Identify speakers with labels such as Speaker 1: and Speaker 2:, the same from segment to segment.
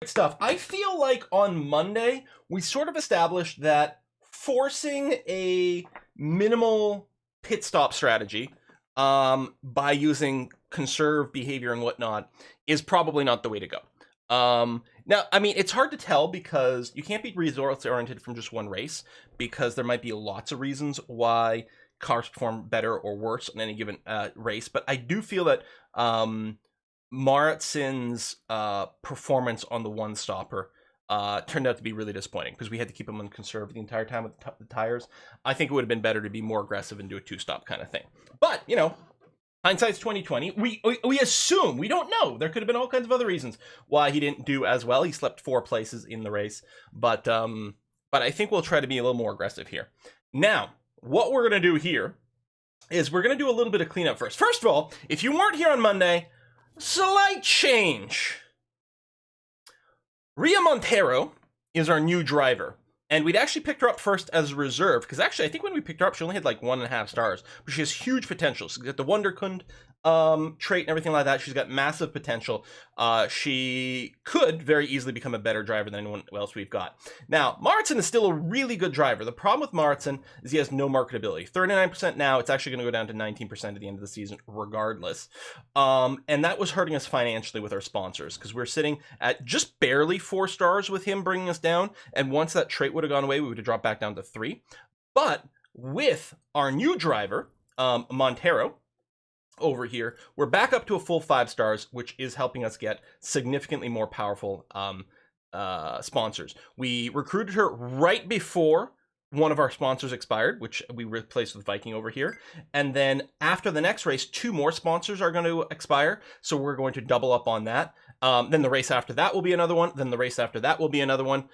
Speaker 1: stuff. I feel like on Monday, we sort of established that forcing a minimal pit stop strategy by using conserved behavior and whatnot is probably not the way to go. Now, I mean, it's hard to tell because you can't be results-oriented from just one race, because there might be lots of reasons why cars perform better or worse on any given race. But I do feel that Maritzen's performance on the one-stopper turned out to be really disappointing because we had to keep him on conserve the entire time with the tires. I think it would have been better to be more aggressive and do a two-stop kind of thing. But, you know, hindsight's 2020. We assume, we don't know. There could have been all kinds of other reasons why he didn't do as well. He slept 4 places in the race, but I think we'll try to be a little more aggressive here. Now, what we're gonna do here is we're gonna do a little bit of cleanup first. First of all, if you weren't here on Monday, slight change. Ria Montero is our new driver. And we'd actually picked her up first as a reserve, because actually, I think when we picked her up, she only had like 1.5 stars, but she has huge potential. She's got the Wunderkind trait and everything like that. She's got massive potential. She could very easily become a better driver than anyone else we've got. Now, Maritzen is still a really good driver. The problem with Maritzen is he has no marketability. 39% now. It's actually going to go down to 19% at the end of the season, regardless. And that was hurting us financially with our sponsors, because we're sitting at just barely 4 stars with him bringing us down. And once that trait would have gone away, we would have dropped back down to 3. But with our new driver, Montero, over here, we're back up to a full 5 stars, which is helping us get significantly more powerful sponsors. We recruited her right before one of our sponsors expired, which we replaced with Viking over here. And then after the next race, 2 more sponsors are going to expire. So we're going to double up on that. Then the race after that will be another one. Then the race after that will be another one.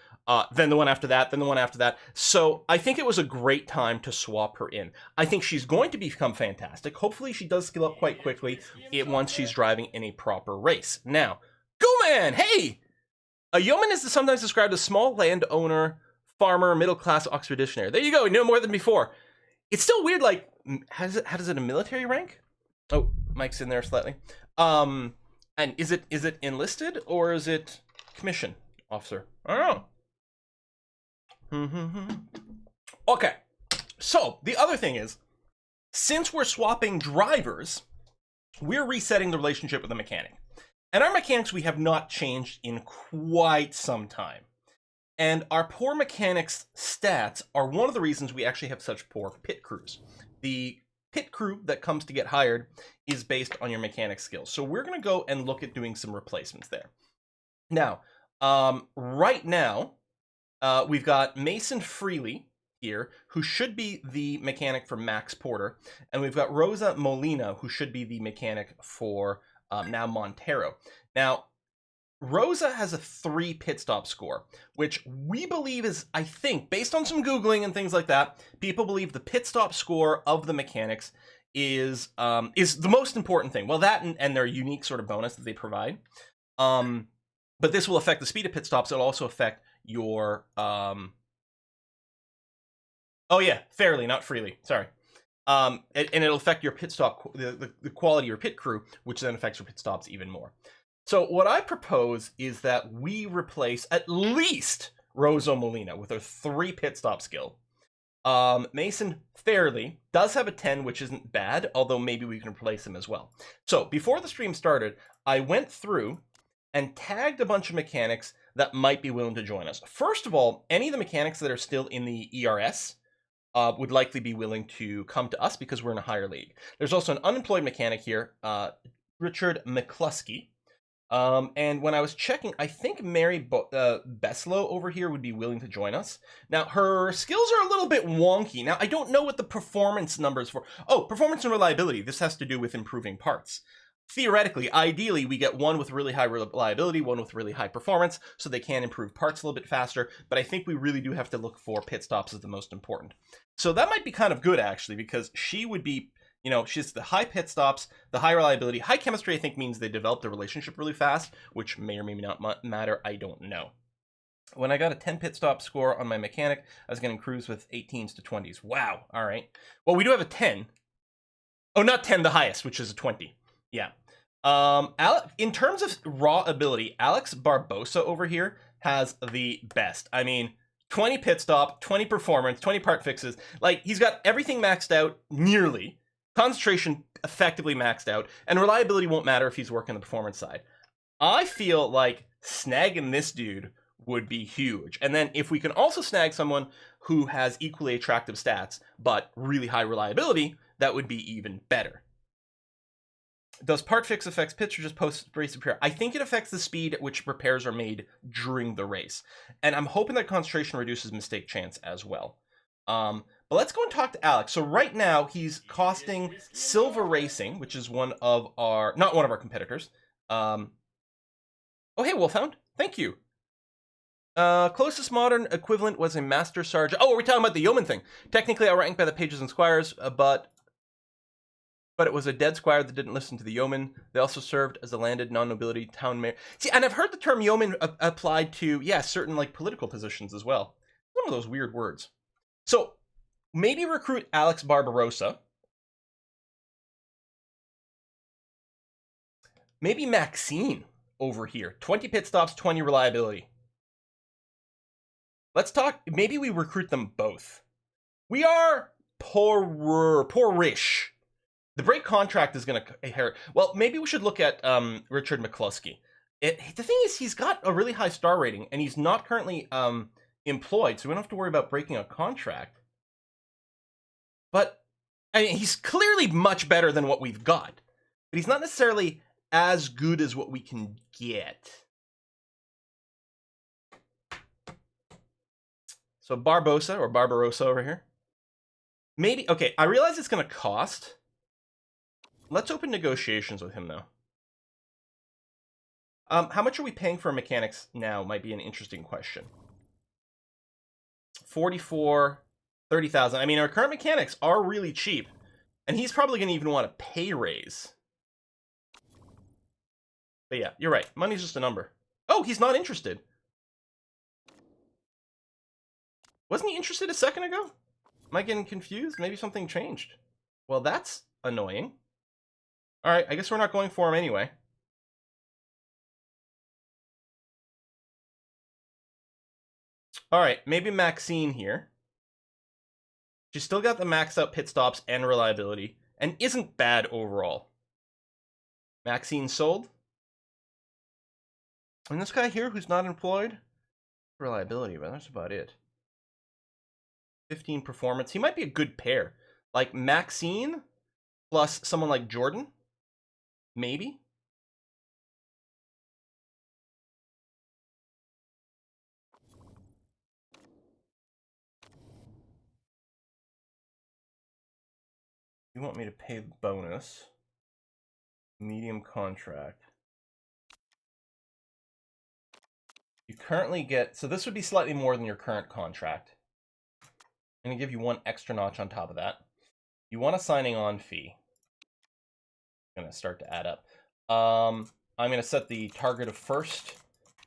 Speaker 1: Then the one after that. Then the one after that. So I think it was a great time to swap her in. I think she's going to become fantastic. Hopefully she does skill up quite quickly once she's driving in a proper race. Now, go man! Hey! A yeoman is sometimes described as small landowner, farmer, middle-class expeditionary. There you go, no more than before. It's still weird, like, how does it a military rank? Oh, Mike's in there slightly. And is it enlisted or is it commission officer? I don't know. Okay, so the other thing is, since we're swapping drivers, we're resetting the relationship with the mechanic. And our mechanics we have not changed in quite some time. And our poor mechanics stats are one of the reasons we actually have such poor pit crews. The pit crew that comes to get hired is based on your mechanic skills. So we're going to go and look at doing some replacements there. Now, right now, we've got Mason Freely here, who should be the mechanic for Max Porter. And we've got Rosa Molina, who should be the mechanic for now Montero. Now, Rosa has a 3 pit stop score, which we believe is, I think, based on some Googling and things like that, people believe the pit stop score of the mechanics is the most important thing. Well, that and their unique sort of bonus that they provide. But this will affect the speed of pit stops. It'll also affect your, oh yeah, fairly, not freely, sorry. And it'll affect your pit stop, the quality of your pit crew, which then affects your pit stops even more. So what I propose is that we replace at least Rosa Molina with her 3 pit stop skill. Mason Fairley does have a 10, which isn't bad, although maybe we can replace him as well. So before the stream started, I went through and tagged a bunch of mechanics that might be willing to join us. First of all, any of the mechanics that are still in the ERS would likely be willing to come to us because we're in a higher league. There's also an unemployed mechanic here, Richard McCluskey. And when I was checking, I think Mary Beslow over here would be willing to join us. Now, her skills are a little bit wonky. Now, I don't know what the performance numbers for. Oh, performance and reliability. This has to do with improving parts. Theoretically, ideally, we get one with really high reliability, one with really high performance, so they can improve parts a little bit faster. But I think we really do have to look for pit stops as the most important. So that might be kind of good, actually, because she would be, you know, she's the high pit stops, the high reliability. High chemistry, I think, means they develop the relationship really fast, which may or may not matter. I don't know. When I got a 10 pit stop score on my mechanic, I was getting cruise with 18s to 20s. Wow. All right. Well, we do have a 10. Oh, not 10, the highest, which is a 20. Yeah. In terms of raw ability, Alex Barbosa over here has the best. I mean, 20 pit stop, 20 performance, 20 part fixes. Like, he's got everything maxed out, nearly. Concentration effectively maxed out, and reliability won't matter if he's working the performance side. I feel like snagging this dude would be huge. And then if we can also snag someone who has equally attractive stats, but really high reliability, that would be even better. Does part fix affects pits or just post-race repair? I think it affects the speed at which repairs are made during the race. And I'm hoping that concentration reduces mistake chance as well. But let's go and talk to Alex. So right now, he's costing Silver Racing, which is one of our... not one of our competitors. Oh, hey, Wolfhound. Thank you. Closest modern equivalent was a Master Sergeant. Oh, are we talking about the Yeoman thing? Technically, I ranked by the pages and squires, but it was a dead squire that didn't listen to the yeoman. They also served as a landed non-nobility town mayor. See, and I've heard the term yeoman applied to, yeah, certain, like, political positions as well. One of those weird words. So, maybe recruit Alex Barbarossa. Maybe Maxine over here. 20 pit stops, 20 reliability. Let's talk, maybe we recruit them both. We are poorish. The break contract is going to inherit. Well, maybe we should look at Richard McCluskey. The thing is, he's got a really high star rating, and he's not currently employed, so we don't have to worry about breaking a contract. But, I mean, he's clearly much better than what we've got. But he's not necessarily as good as what we can get. So Barbosa, or Barbarossa over here. Maybe, okay, I realize it's going to cost... Let's open negotiations with him, though. How much are we paying for mechanics now might be an interesting question. 44, 30,000. I mean, our current mechanics are really cheap. And he's probably going to even want a pay raise. But yeah, you're right. Money's just a number. Oh, he's not interested. Wasn't he interested a second ago? Am I getting confused? Maybe something changed. Well, that's annoying. Alright, I guess we're not going for him anyway. Alright, maybe Maxine here. She's still got the maxed out pit stops and reliability, and isn't bad overall. Maxine sold. And this guy here who's not employed? Reliability, but that's about it. 15 performance. He might be a good pair. Like Maxine plus someone like Jordan. Maybe. You want me to pay the bonus. Medium contract. You currently get... So this would be slightly more than your current contract. I'm going to give you one extra notch on top of that. You want a signing on fee. Going to start to add up. I'm going to set the target of first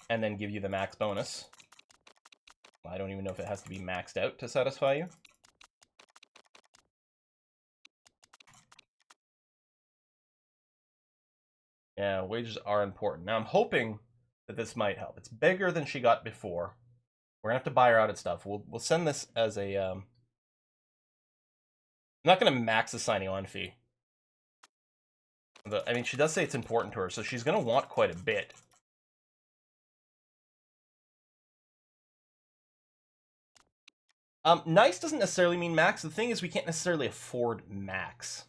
Speaker 1: and then give you the max bonus. I don't even know if it has to be maxed out to satisfy you. Yeah, wages are important. Now I'm hoping that this might help. It's bigger than she got before. We're gonna have to buy her out of stuff. We'll send this as a I'm not gonna max the signing on fee. I mean, she does say it's important to her, so she's going to want quite a bit. Nice doesn't necessarily mean max. The thing is, we can't necessarily afford max.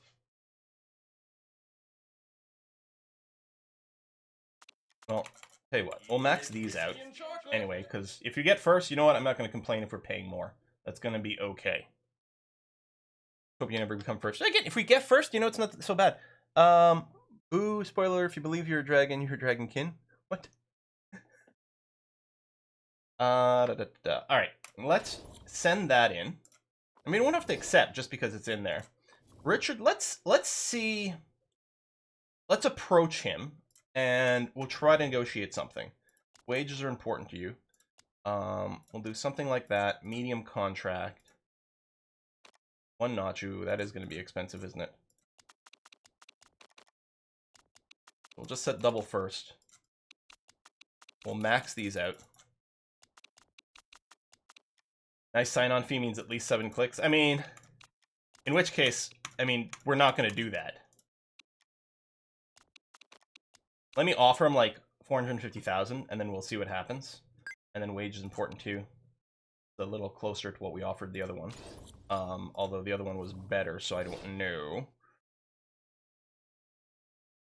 Speaker 1: Well, tell you what, we'll max these out anyway, because if you get first, you know what, I'm not going to complain if we're paying more. That's going to be okay. Hope you never become first. Again, if we get first, you know, it's not so bad. Ooh, spoiler, if you believe you're a dragon, you're a dragonkin. What? Alright, let's send that in. I mean, we won't have to accept just because it's in there. Richard, let's see. Let's approach him, and we'll try to negotiate something. Wages are important to you. We'll do something like that. Medium contract. One notch. Ooh, that is going to be expensive, isn't it? We'll just set double first. We'll max these out. Nice sign-on fee means at least 7 clicks. I mean, in which case, I mean, we're not going to do that. Let me offer him like 450,000, and then we'll see what happens. And then wage is important too. It's a little closer to what we offered the other one. Although the other one was better, so I don't know.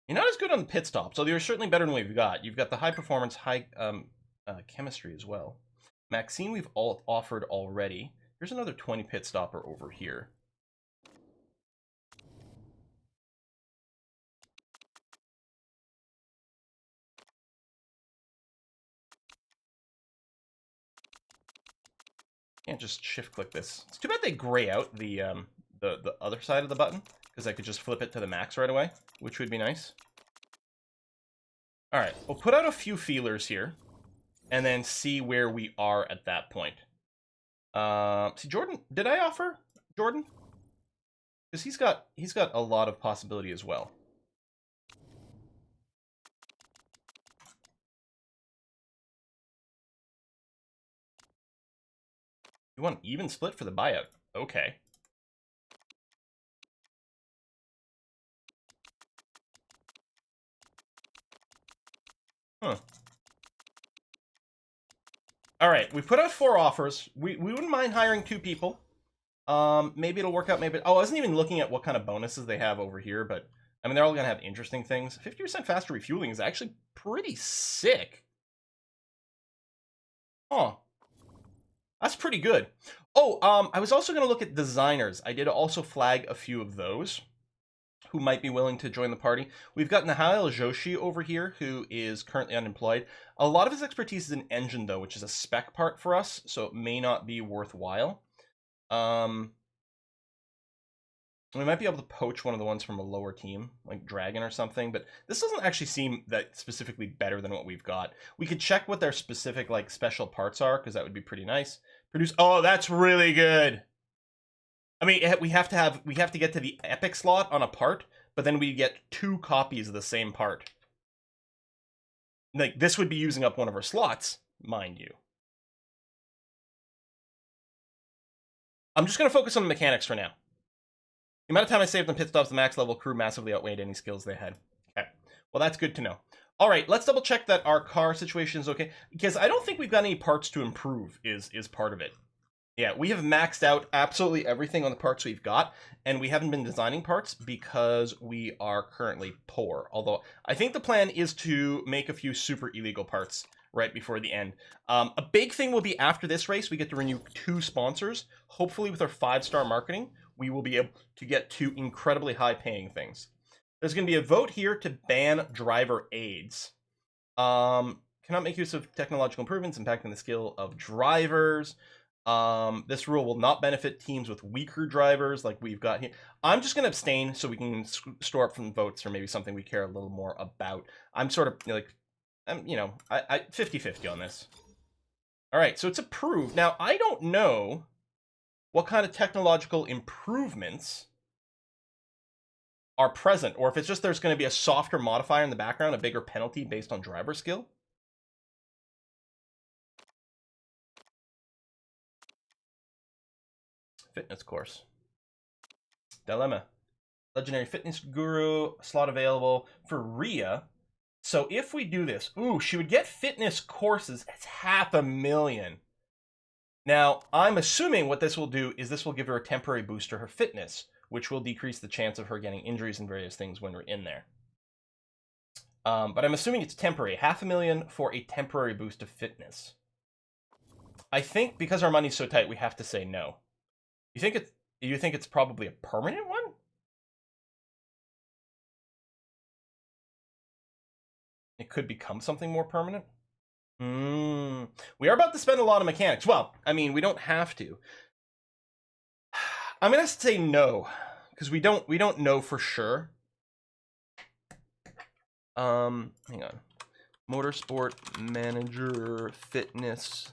Speaker 1: You're not as good on the pit stops, although you're certainly better than what we've got. You've got the high performance, high chemistry as well. Maxine we've all offered already. Here's another 20 pit stopper over here. Can't just shift click this. It's too bad they gray out the other side of the button, because I could just flip it to the max right away, which would be nice. All right, we'll put out a few feelers here, and then see where we are at that point. See, Jordan, did I offer Jordan? Because he's got a lot of possibility as well. You want even split for the buyout? Okay. Huh. All right, we put out 4 offers. We wouldn't mind hiring 2 people. Maybe it'll work out. Maybe. Oh, I wasn't even looking at what kind of bonuses they have over here, but I mean, they're all gonna have interesting things. 50% faster refueling is actually pretty sick. Huh. That's pretty good. Oh, I was also gonna look at designers. I did also flag a few of those who might be willing to join the party. We've got Nahal Joshi over here, who is currently unemployed. A lot of his expertise is in engine, though, which is a spec part for us, so it may not be worthwhile. We might be able to poach one of the ones from a lower team, like Dragon or something, but this doesn't actually seem that specifically better than what we've got. We could check what their specific, like, special parts are, because that would be pretty nice. Produce... Oh, that's really good! I mean, we have to get to the epic slot on a part, but then we get 2 copies of the same part. Like, this would be using up one of our slots, mind you. I'm just going to focus on the mechanics for now. The amount of time I saved on pit stops, the max level crew massively outweighed any skills they had. Okay, well, that's good to know. All right, let's double check that our car situation is okay, because I don't think we've got any parts to improve is part of it. Yeah, we have maxed out absolutely everything on the parts we've got, and we haven't been designing parts because we are currently poor. Although, I think the plan is to make a few super illegal parts right before the end. A big thing will be after this race, we get to renew 2 sponsors. Hopefully with our 5-star marketing, we will be able to get 2 incredibly high-paying things. There's going to be a vote here to ban driver aids. Cannot make use of technological improvements impacting the skill of drivers. This rule will not benefit teams with weaker drivers like we've got here. I'm just going to abstain so we can store up some votes for maybe something we care a little more about. I'm sort of like, you know, I 50-50 on this. All right, so it's approved. Now, I don't know what kind of technological improvements are present, or if it's just there's going to be a softer modifier in the background, a bigger penalty based on driver skill. Fitness course. Dilemma. Legendary fitness guru, slot available for Rhea. So if we do this, ooh, she would get fitness courses. That's $500,000. Now, I'm assuming what this will do is this will give her a temporary boost to her fitness, which will decrease the chance of her getting injuries and various things when we're in there. But I'm assuming it's temporary. $500,000 for a temporary boost of fitness. I think because our money's so tight, we have to say no. You think it's probably a permanent one? It could become something more permanent? We are about to spend a lot of mechanics. Well, I mean, we don't have to. I'm gonna say no, because we don't know for sure. Hang on. Motorsport Manager fitness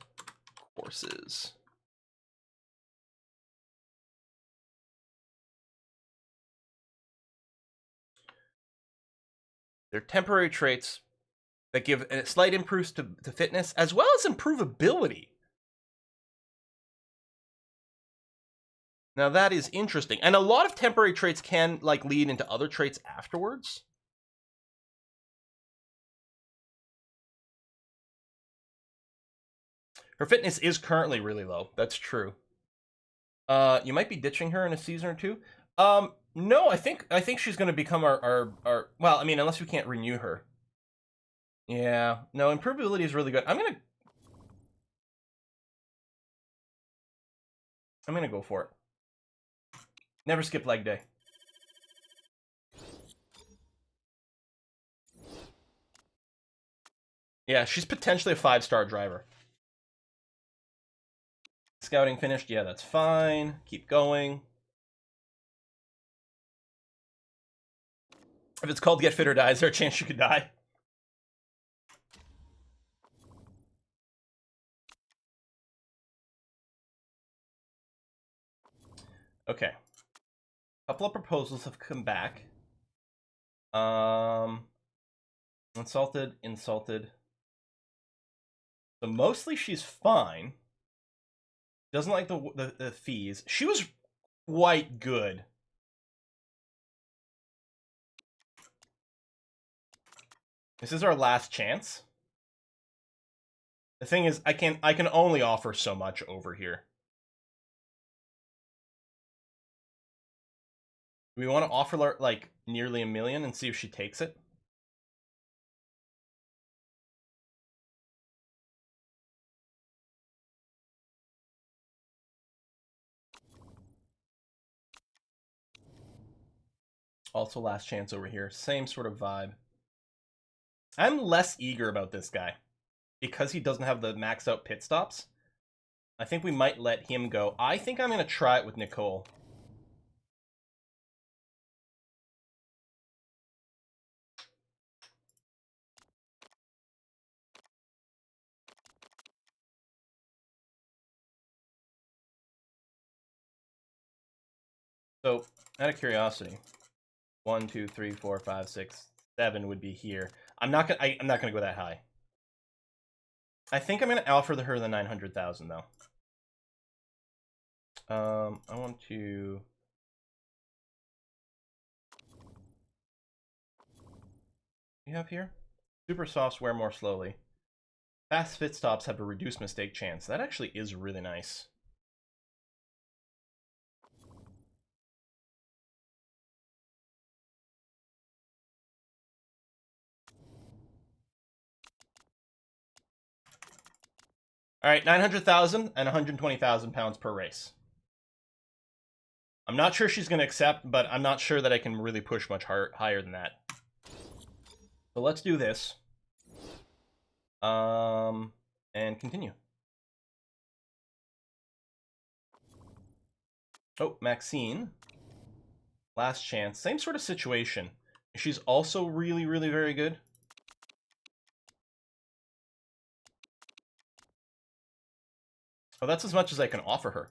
Speaker 1: courses. They're temporary traits that give a slight improves to fitness as well as improvability. Now that is interesting. And a lot of temporary traits can like lead into other traits afterwards. Her fitness is currently really low. That's true. You might be ditching her in a season or two. No, I think she's going to become our well, I mean, unless we can't renew her. Yeah, no, improvability is really good. I'm gonna go for it. Never skip leg day. Yeah, she's potentially a 5-star driver. Scouting finished. Yeah, that's fine. Keep going. If it's called Get Fit or Die, is there a chance you could die? Okay. A couple of proposals have come back. Insulted. So mostly she's fine. Doesn't like the fees. She was quite good. This is our last chance. The thing is, I can only offer so much over here. Do we want to offer her like nearly $1 million and see if she takes it? Also last chance over here. Same sort of vibe. I'm less eager about this guy. Because he doesn't have the maxed out pit stops, I think we might let him go. I think I'm going to try it with Nicole. So, out of curiosity, 1, 2, 3, 4, 5, 6, 7 would be here. I'm not gonna go that high. I think I'm gonna offer her the 900,000 though. I want to. You have here super soft, wear more slowly. Fast fit stops have a reduced mistake chance. That actually is really nice. All right, 900,000 and 120,000 pounds per race. I'm not sure she's going to accept, but I'm not sure that I can really push much higher than that. So let's do this. And continue. Oh, Maxine. Last chance. Same sort of situation. She's also really, really very good. Oh, that's as much as I can offer her.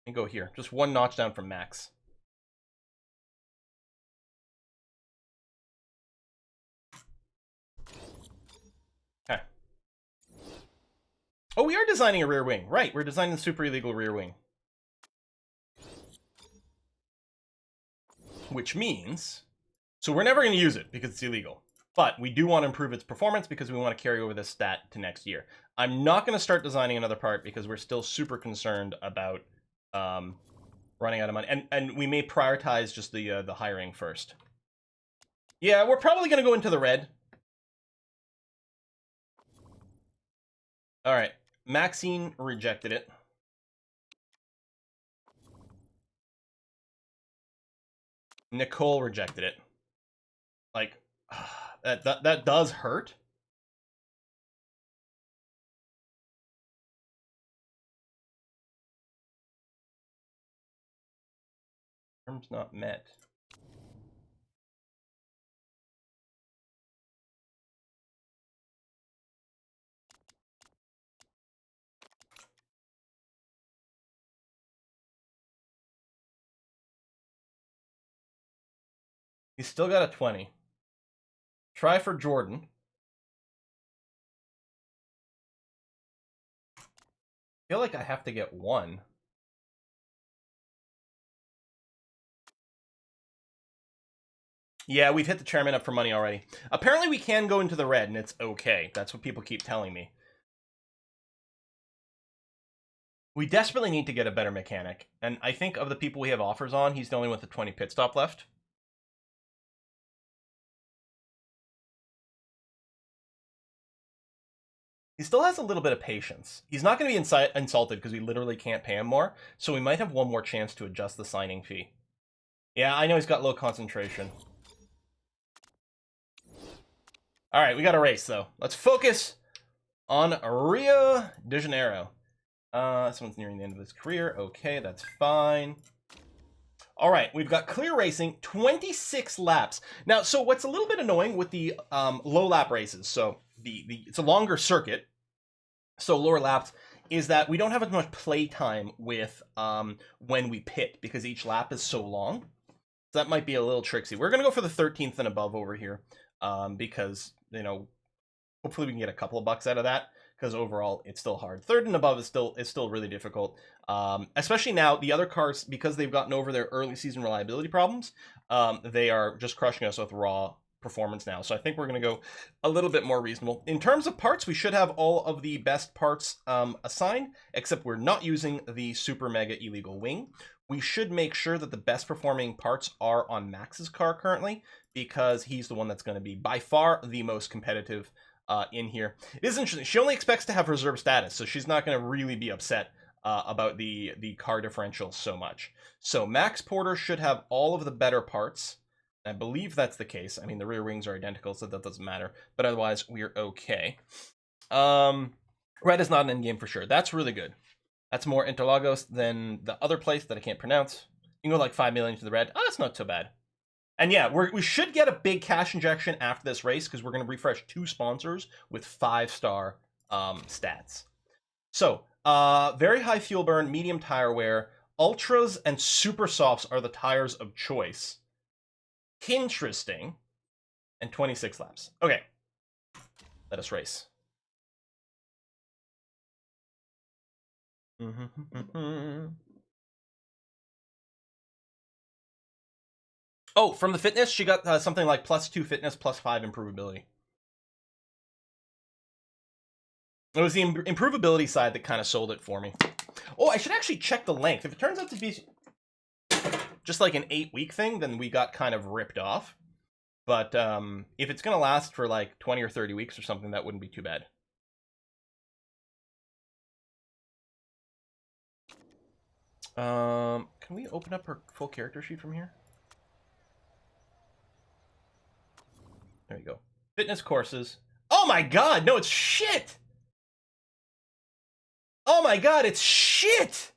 Speaker 1: And go here. Just one notch down from max. Okay. Oh, we are designing a rear wing. Right, we're designing the super illegal rear wing. Which means... So we're never going to use it because it's illegal. But we do want to improve its performance because we want to carry over this stat to next year. I'm not going to start designing another part because we're still super concerned about running out of money. And we may prioritize just the hiring first. Yeah, we're probably going to go into the red. All right. Maxine rejected it. Nicole rejected it. Like, that does hurt. Terms not met. He's still got a 20. Try for Jordan. I feel like I have to get 1. Yeah, we've hit the chairman up for money already. Apparently we can go into the red, and it's okay. That's what people keep telling me. We desperately need to get a better mechanic, and I think of the people we have offers on, he's the only one with a 20 pit stop left. He still has a little bit of patience. He's not going to be insulted because we literally can't pay him more, so we might have one more chance to adjust the signing fee. Yeah, I know he's got low concentration. All right, we got a race, though. Let's focus on Rio de Janeiro. Someone's nearing the end of his career. Okay, that's fine. All right, we've got clear racing, 26 laps. Now, so what's a little bit annoying with the low lap races, so it's a longer circuit, so lower laps, is that we don't have as much play time with when we pit because each lap is so long. So that might be a little tricksy. We're going to go for the 13th and above over here because, you know, hopefully we can get a couple of bucks out of that because overall it's still hard. 3rd and above is still really difficult, especially now the other cars, because they've gotten over their early season reliability problems, they are just crushing us with raw performance now. So I think we're going to go a little bit more reasonable. In terms of parts, we should have all of the best parts assigned, except we're not using the super mega illegal wing. We should make sure that the best performing parts are on Max's car currently, because he's the one that's going to be by far the most competitive in here. It is interesting. She only expects to have reserve status, so she's not going to really be upset about the car differential so much. So Max Porter should have all of the better parts. I believe that's the case. I mean, the rear wings are identical, so that doesn't matter. But otherwise, we're okay. Red is not an endgame for sure. That's really good. That's more Interlagos than the other place that I can't pronounce. You can go like 5 million to the red. Oh, that's not so bad. And yeah, we should get a big cash injection after this race because we're going to refresh 2 sponsors with 5-star stats. So, very high fuel burn, medium tire wear. Ultras and super softs are the tires of choice. Interesting. And 26 laps. Okay. Let us race. Oh, from the fitness, she got something like +2 fitness, +5 improvability. It was the improvability side that kind of sold it for me. Oh, I should actually check the length. If it turns out to be just like an 8-week thing, then we got kind of ripped off. But if it's going to last for like 20 or 30 weeks or something, that wouldn't be too bad. Can we open up her full character sheet from here? There you go. Fitness courses. Oh my god, no, it's shit! Oh my god, it's shit!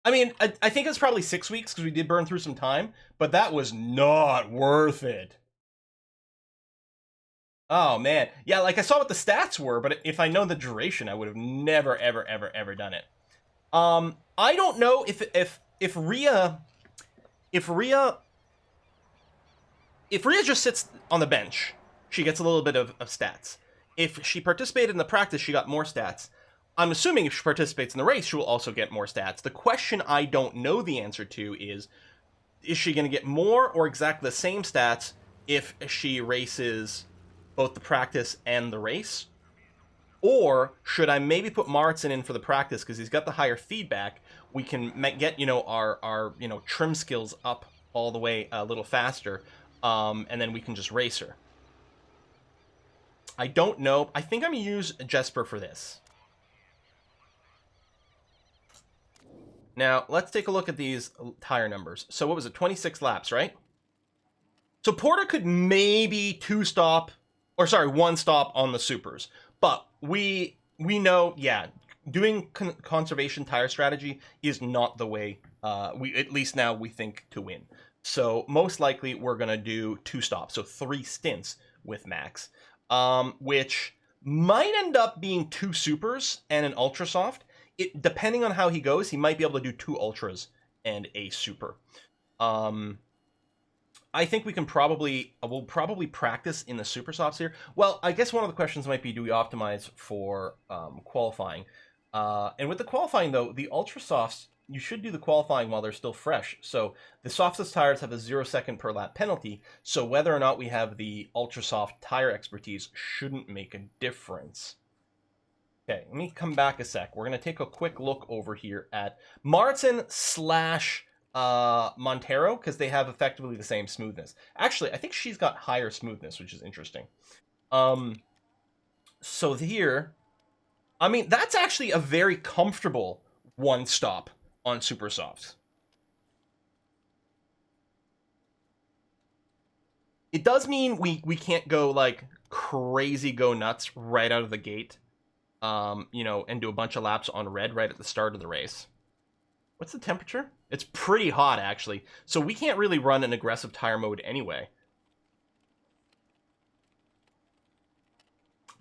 Speaker 1: I mean, I think it's probably 6 weeks because we did burn through some time, but that was not worth it. Oh man, yeah, like I saw what the stats were, but if I know the duration, I would have never, ever, ever, ever done it. I don't know if Rhea just sits on the bench, she gets a little bit of stats. If she participated in the practice, she got more stats. I'm assuming if she participates in the race, she will also get more stats. The question I don't know the answer to is she going to get more or exactly the same stats if she races both the practice and the race? Or should I maybe put Maritzen in for the practice because he's got the higher feedback? We can get, you know, our you know, trim skills up all the way a little faster, and then we can just race her. I don't know. I think I'm going to use Jesper for this. Now, let's take a look at these tire numbers. So what was it? 26 laps, right? So Porter could maybe 1 stop on the supers. But we know, yeah, doing conservation tire strategy is not the way We at least now we think to win. So most likely we're gonna do 2 stops, so 3 stints with Max, which might end up being 2 supers and an ultra soft. It depending on how he goes, he might be able to do 2 ultras and a super. I think we can we'll probably practice in the super softs here. Well, I guess one of the questions might be, do we optimize for qualifying? And with the qualifying though, the ultra softs, you should do the qualifying while they're still fresh. So the softest tires have a 0 second per lap penalty. So whether or not we have the ultra soft tire expertise shouldn't make a difference. Okay, let me come back a sec. We're going to take a quick look over here at Martin slash Montero, because they have effectively the same smoothness. Actually, I think she's got higher smoothness, which is interesting. So here, I mean, that's actually a very comfortable 1 stop on super softs. It does mean we can't go like crazy go nuts right out of the gate, you know, and do a bunch of laps on red right at the start of the race. What's the temperature? It's pretty hot, actually. So we can't really run an aggressive tire mode anyway.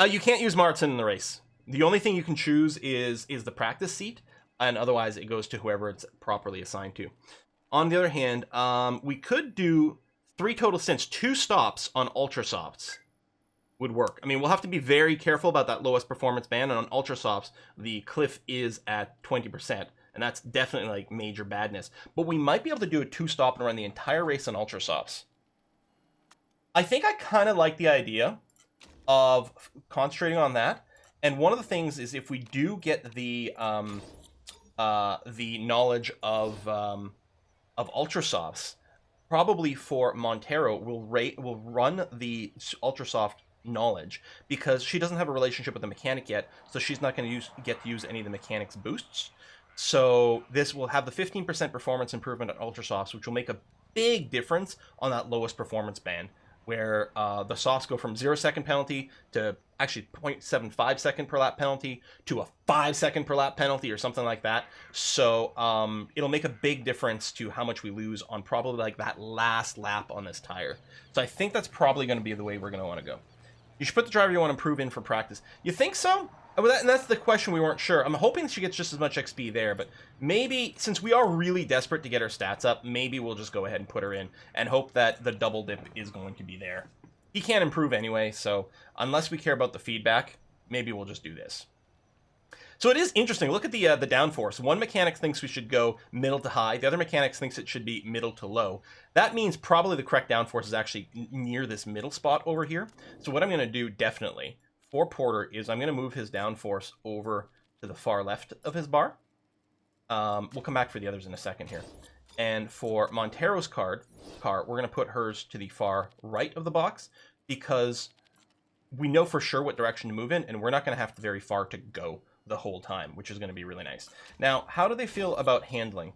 Speaker 1: You can't use Martin in the race. The only thing you can choose is the practice seat, and otherwise it goes to whoever it's properly assigned to. On the other hand, we could do 3 total stints, 2 stops on ultra softs would work. I mean, we'll have to be very careful about that lowest performance band, and on ultra softs, the cliff is at 20%. And that's definitely like major badness. But we might be able to do a 2 stop and run the entire race on ultra softs. I think I kind of like the idea of concentrating on that. And one of the things is if we do get the knowledge of ultra softs, probably for Montero, we'll run the ultra soft knowledge because she doesn't have a relationship with the mechanic yet, so she's not going to get to use any of the mechanic's boosts. So this will have the 15% performance improvement on ultra softs, which will make a big difference on that lowest performance band, where the softs go from 0 second penalty to actually 0.75 second per lap penalty to a 5 second per lap penalty or something like that. So it'll make a big difference to how much we lose on probably like that last lap on this tire. So I think that's probably going to be the way we're going to want to go. You should put the driver you want to improve in for practice. You think so? And that's the question we weren't sure. I'm hoping she gets just as much XP there, but maybe, since we are really desperate to get her stats up, maybe we'll just go ahead and put her in and hope that the double dip is going to be there. He can't improve anyway, so unless we care about the feedback, maybe we'll just do this. So it is interesting. Look at the downforce. One mechanic thinks we should go middle to high. The other mechanic thinks it should be middle to low. That means probably the correct downforce is actually near this middle spot over here. So what I'm going to do definitely for Porter is I'm going to move his downforce over to the far left of his bar. We'll come back for the others in a second here. And for Montero's car, we're going to put hers to the far right of the box because we know for sure what direction to move in, and we're not going to have to very far to go the whole time, which is going to be really nice. Now, how do they feel about handling?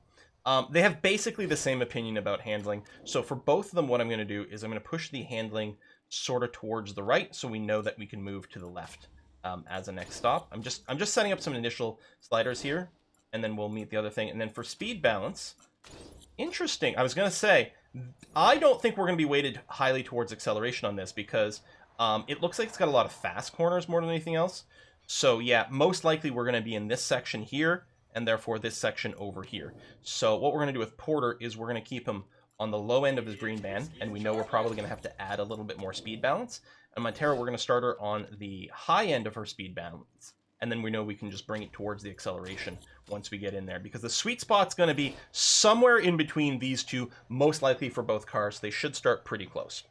Speaker 1: They have basically the same opinion about handling. So for both of them, what I'm going to do is I'm going to push the handling sort of towards the right so we know that we can move to the left as a next stop. I'm just setting up some initial sliders here, and then we'll meet the other thing. And then for speed balance, interesting. I was going to say, I don't think we're going to be weighted highly towards acceleration on this because it looks like it's got a lot of fast corners more than anything else. So yeah, most likely we're going to be in this section here, and therefore this section over here. So what we're going to do with Porter is we're going to keep him on the low end of his green band, and we know we're probably going to have to add a little bit more speed balance. And Montero, we're going to start her on the high end of her speed balance, and then we know we can just bring it towards the acceleration once we get in there, because the sweet spot's going to be somewhere in between these two, most likely for both cars. They should start pretty close.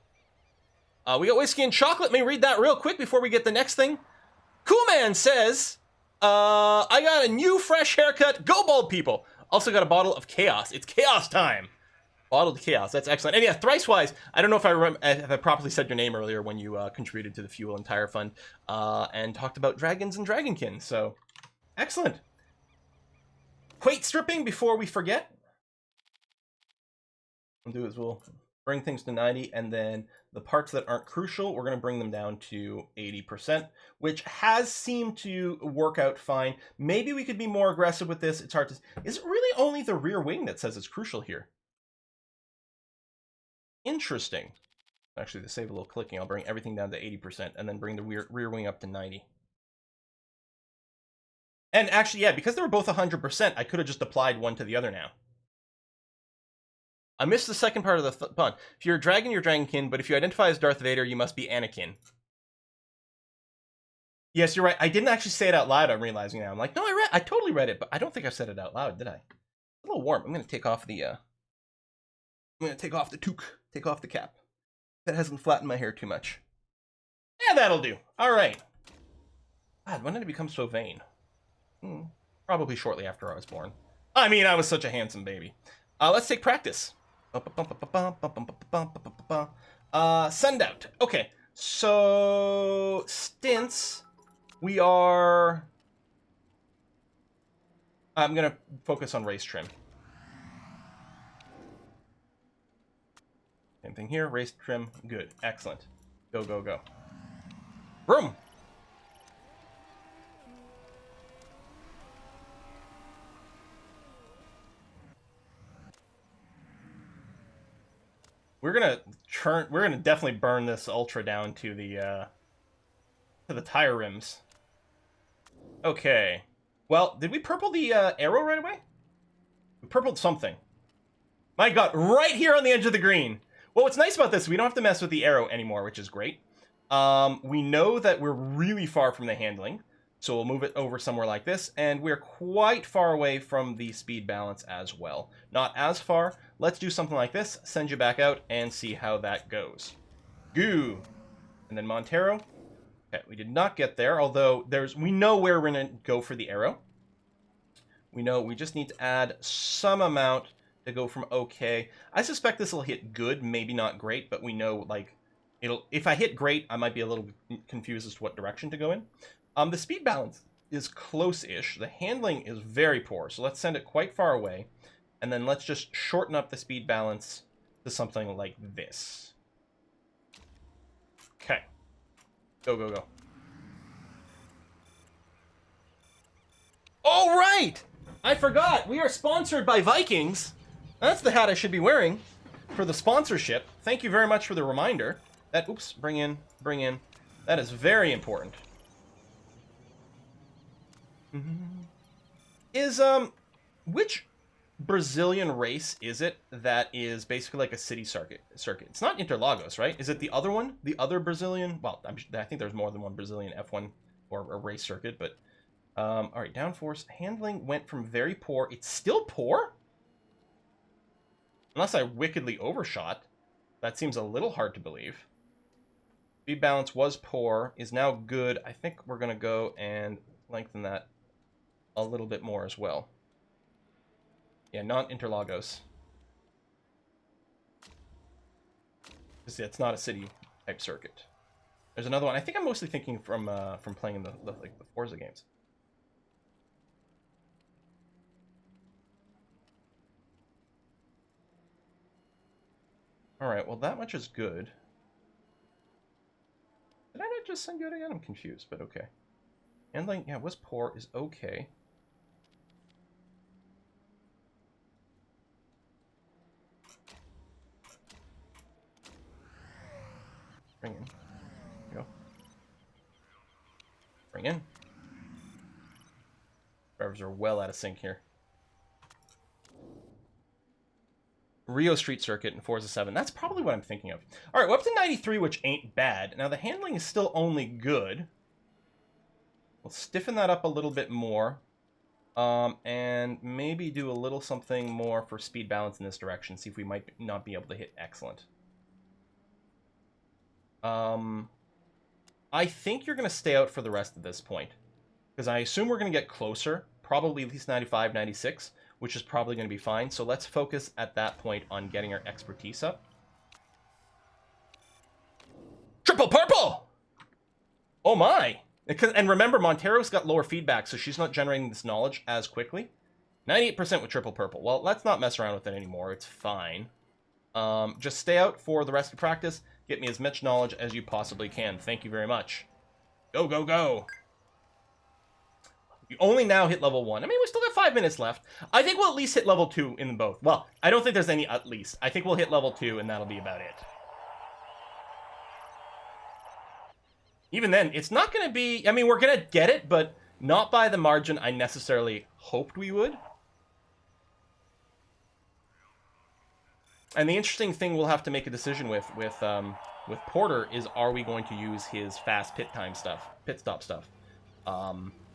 Speaker 1: We got Whiskey and Chocolate. Let me read that real quick before we get the next thing. Cool Man says, I got a new fresh haircut. Go bald people. Also got a bottle of chaos. It's chaos time. Bottled chaos. That's excellent. And yeah, Thrice-Wise, I don't know if I properly said your name earlier when you contributed to the Fuel and Tire Fund and talked about dragons and dragonkin. So, excellent. Quate stripping before we forget. What we'll do is we'll bring things to 90, and then the parts that aren't crucial, we're going to bring them down to 80%, which has seemed to work out fine. Maybe we could be more aggressive with this. It's hard to... Is it really only the rear wing that says it's crucial here? Interesting. Actually, to save a little clicking, I'll bring everything down to 80% and then bring the rear wing up to 90. And actually, yeah, because they were both 100%, I could have just applied one to the other now. I missed the second part of the pun. If you're a dragon, you're Dragonkin, but if you identify as Darth Vader, you must be Anakin. Yes, you're right. I didn't actually say it out loud, I'm realizing now. I'm like, no, I totally read it, but I don't think I said it out loud, did I? It's a little warm. I'm going to take off the, I'm going to take off the toque, take off the cap. That hasn't flattened my hair too much. Yeah, that'll do. All right. God, when did I become so vain? Probably shortly after I was born. I mean, I was such a handsome baby. Let's take practice. Send out. Okay, so stints. We are... I'm going to focus on race trim. Same thing here. Race trim. Good. Excellent. Go, go, go. Vroom! We're gonna definitely burn this Ultra down to the tire rims. Okay. Well, did we purple the arrow right away? We purpled something. My God, right here on the edge of the green. Well, what's nice about this, we don't have to mess with the arrow anymore, which is great. We know that we're really far from the handling, so we'll move it over somewhere like this, and we're quite far away from the speed balance as well. Not as far. Let's do something like this, send you back out, and see how that goes. Goo! And then Montero. Okay, we did not get there, although we know where we're going to go for the arrow. We know we just need to add some amount to go from okay. I suspect this will hit good, maybe not great, but we know, like, if I hit great, I might be a little confused as to what direction to go in. The speed balance is close-ish. The handling is very poor, so let's send it quite far away. And then let's just shorten up the speed balance to something like this. Okay. Go, go, go. Oh, right! I forgot! We are sponsored by Vikings. That's the hat I should be wearing for the sponsorship. Thank you very much for the reminder. That, oops, bring in. That is very important. Is, which Brazilian race is it that is basically like a city circuit? It's not Interlagos, right? Is it the other one? The other Brazilian? Well, I think there's more than one Brazilian F1 or a race circuit, but all right, downforce handling went from very poor. It's still poor? Unless I wickedly overshot. That seems a little hard to believe. Speed balance was poor, is now good. I think we're going to go and lengthen that a little bit more as well. Yeah, not Interlagos. It's not a city type circuit. There's another one. I think I'm mostly thinking from playing in the Forza games. All right. Well, that much is good. Did I not just send good again? I'm confused, but okay. Handling, yeah, was poor, is okay. Bring in. Go. Bring in. Drivers are well out of sync here. Rio Street Circuit and Forza 7. That's probably what I'm thinking of. All right, we're up to 93, which ain't bad. Now, the handling is still only good. We'll stiffen that up a little bit more. And maybe do a little something more for speed balance in this direction. See if we might not be able to hit excellent. I think you're going to stay out for the rest of this point. Because I assume we're going to get closer. Probably at least 95, 96. Which is probably going to be fine. So let's focus at that point on getting our expertise up. Triple purple! Oh my! And remember, Montero's got lower feedback, so she's not generating this knowledge as quickly. 98% with triple purple. Well, let's not mess around with it anymore. It's fine. Just stay out for the rest of practice. Get me as much knowledge as you possibly can. Thank you very much. Go, go, go. You only now hit level 1. I mean, we still got 5 minutes left. I think we'll at least hit level 2 in them both. Well, I don't think there's any at least. I think we'll hit level 2, and that'll be about it. Even then, it's not going to be... I mean, we're going to get it, but not by the margin I necessarily hoped we would. And the interesting thing we'll have to make a decision with Porter is, are we going to use his fast pit stop stuff,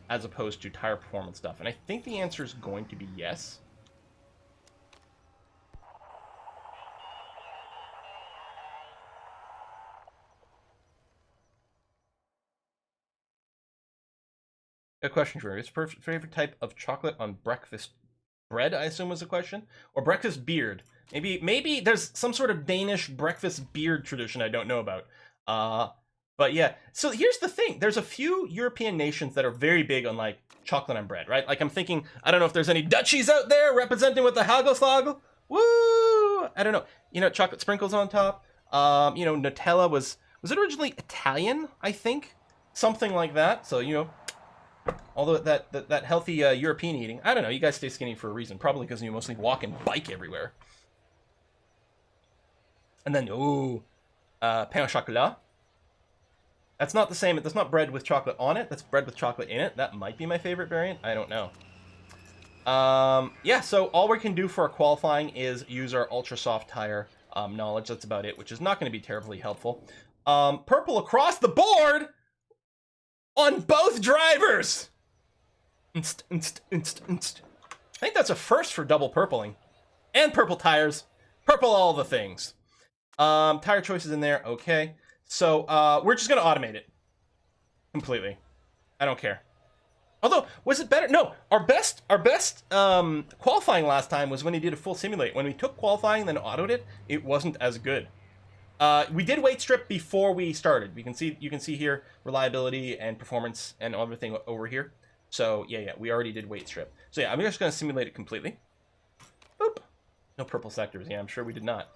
Speaker 1: as opposed to tire performance stuff? And I think the answer is going to be yes. A question for you. What's your favorite type of chocolate on breakfast bread, I assume was the question? Or breakfast beard? Maybe there's some sort of Danish breakfast beard tradition I don't know about. But yeah, so here's the thing. There's a few European nations that are very big on, like, chocolate on bread, right? Like, I'm thinking, I don't know if there's any Dutchies out there representing with the Hagelslagel. Woo! I don't know. You know, chocolate sprinkles on top. You know, Nutella was it originally Italian, I think? Something like that. So, you know, although that healthy European eating, I don't know. You guys stay skinny for a reason. Probably because you mostly walk and bike everywhere. And then, pain au chocolat. That's not the same. That's not bread with chocolate on it. That's bread with chocolate in it. That might be my favorite variant. I don't know. Yeah, so all we can do for our qualifying is use our ultra soft tire knowledge. That's about it, which is not going to be terribly helpful. Purple across the board on both drivers. I think that's a first for double purpling. And purple tires. Purple all the things. Tire choices in there. Okay. So, we're just going to automate it. Completely. I don't care. Although, was it better? No, our best qualifying last time was when he did a full simulate. When we took qualifying and then autoed it, it wasn't as good. We did weight strip before we started. You can see here reliability and performance and everything over here. So, yeah, we already did weight strip. So, yeah, I'm just going to simulate it completely. Boop. No purple sectors. Yeah, I'm sure we did not.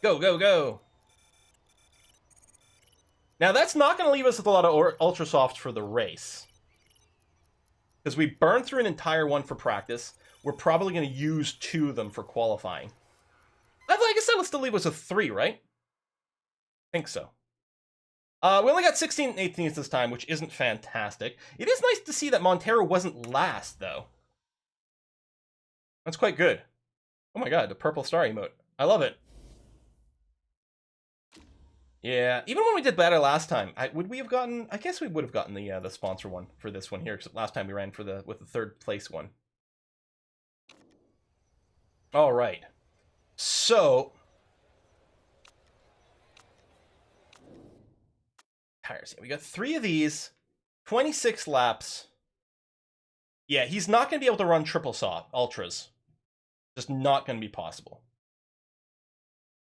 Speaker 1: Go, go, go. Now, that's not going to leave us with a lot of ultra softs for the race. Because we burned through an entire one for practice. We're probably going to use 2 of them for qualifying. Like I said, let's still leave us with 3, right? I think so. We only got 16 and 18th this time, which isn't fantastic. It is nice to see that Montero wasn't last, though. That's quite good. Oh my god, the purple star emote. I love it. Yeah, even when we did better last time, would we have gotten? I guess we would have gotten the sponsor one for this one here. Because last time we ran with the 3rd place one. All right, so tires. Yeah, we got 3 of these, 26 laps. Yeah, he's not going to be able to run triple ultras. Just not going to be possible.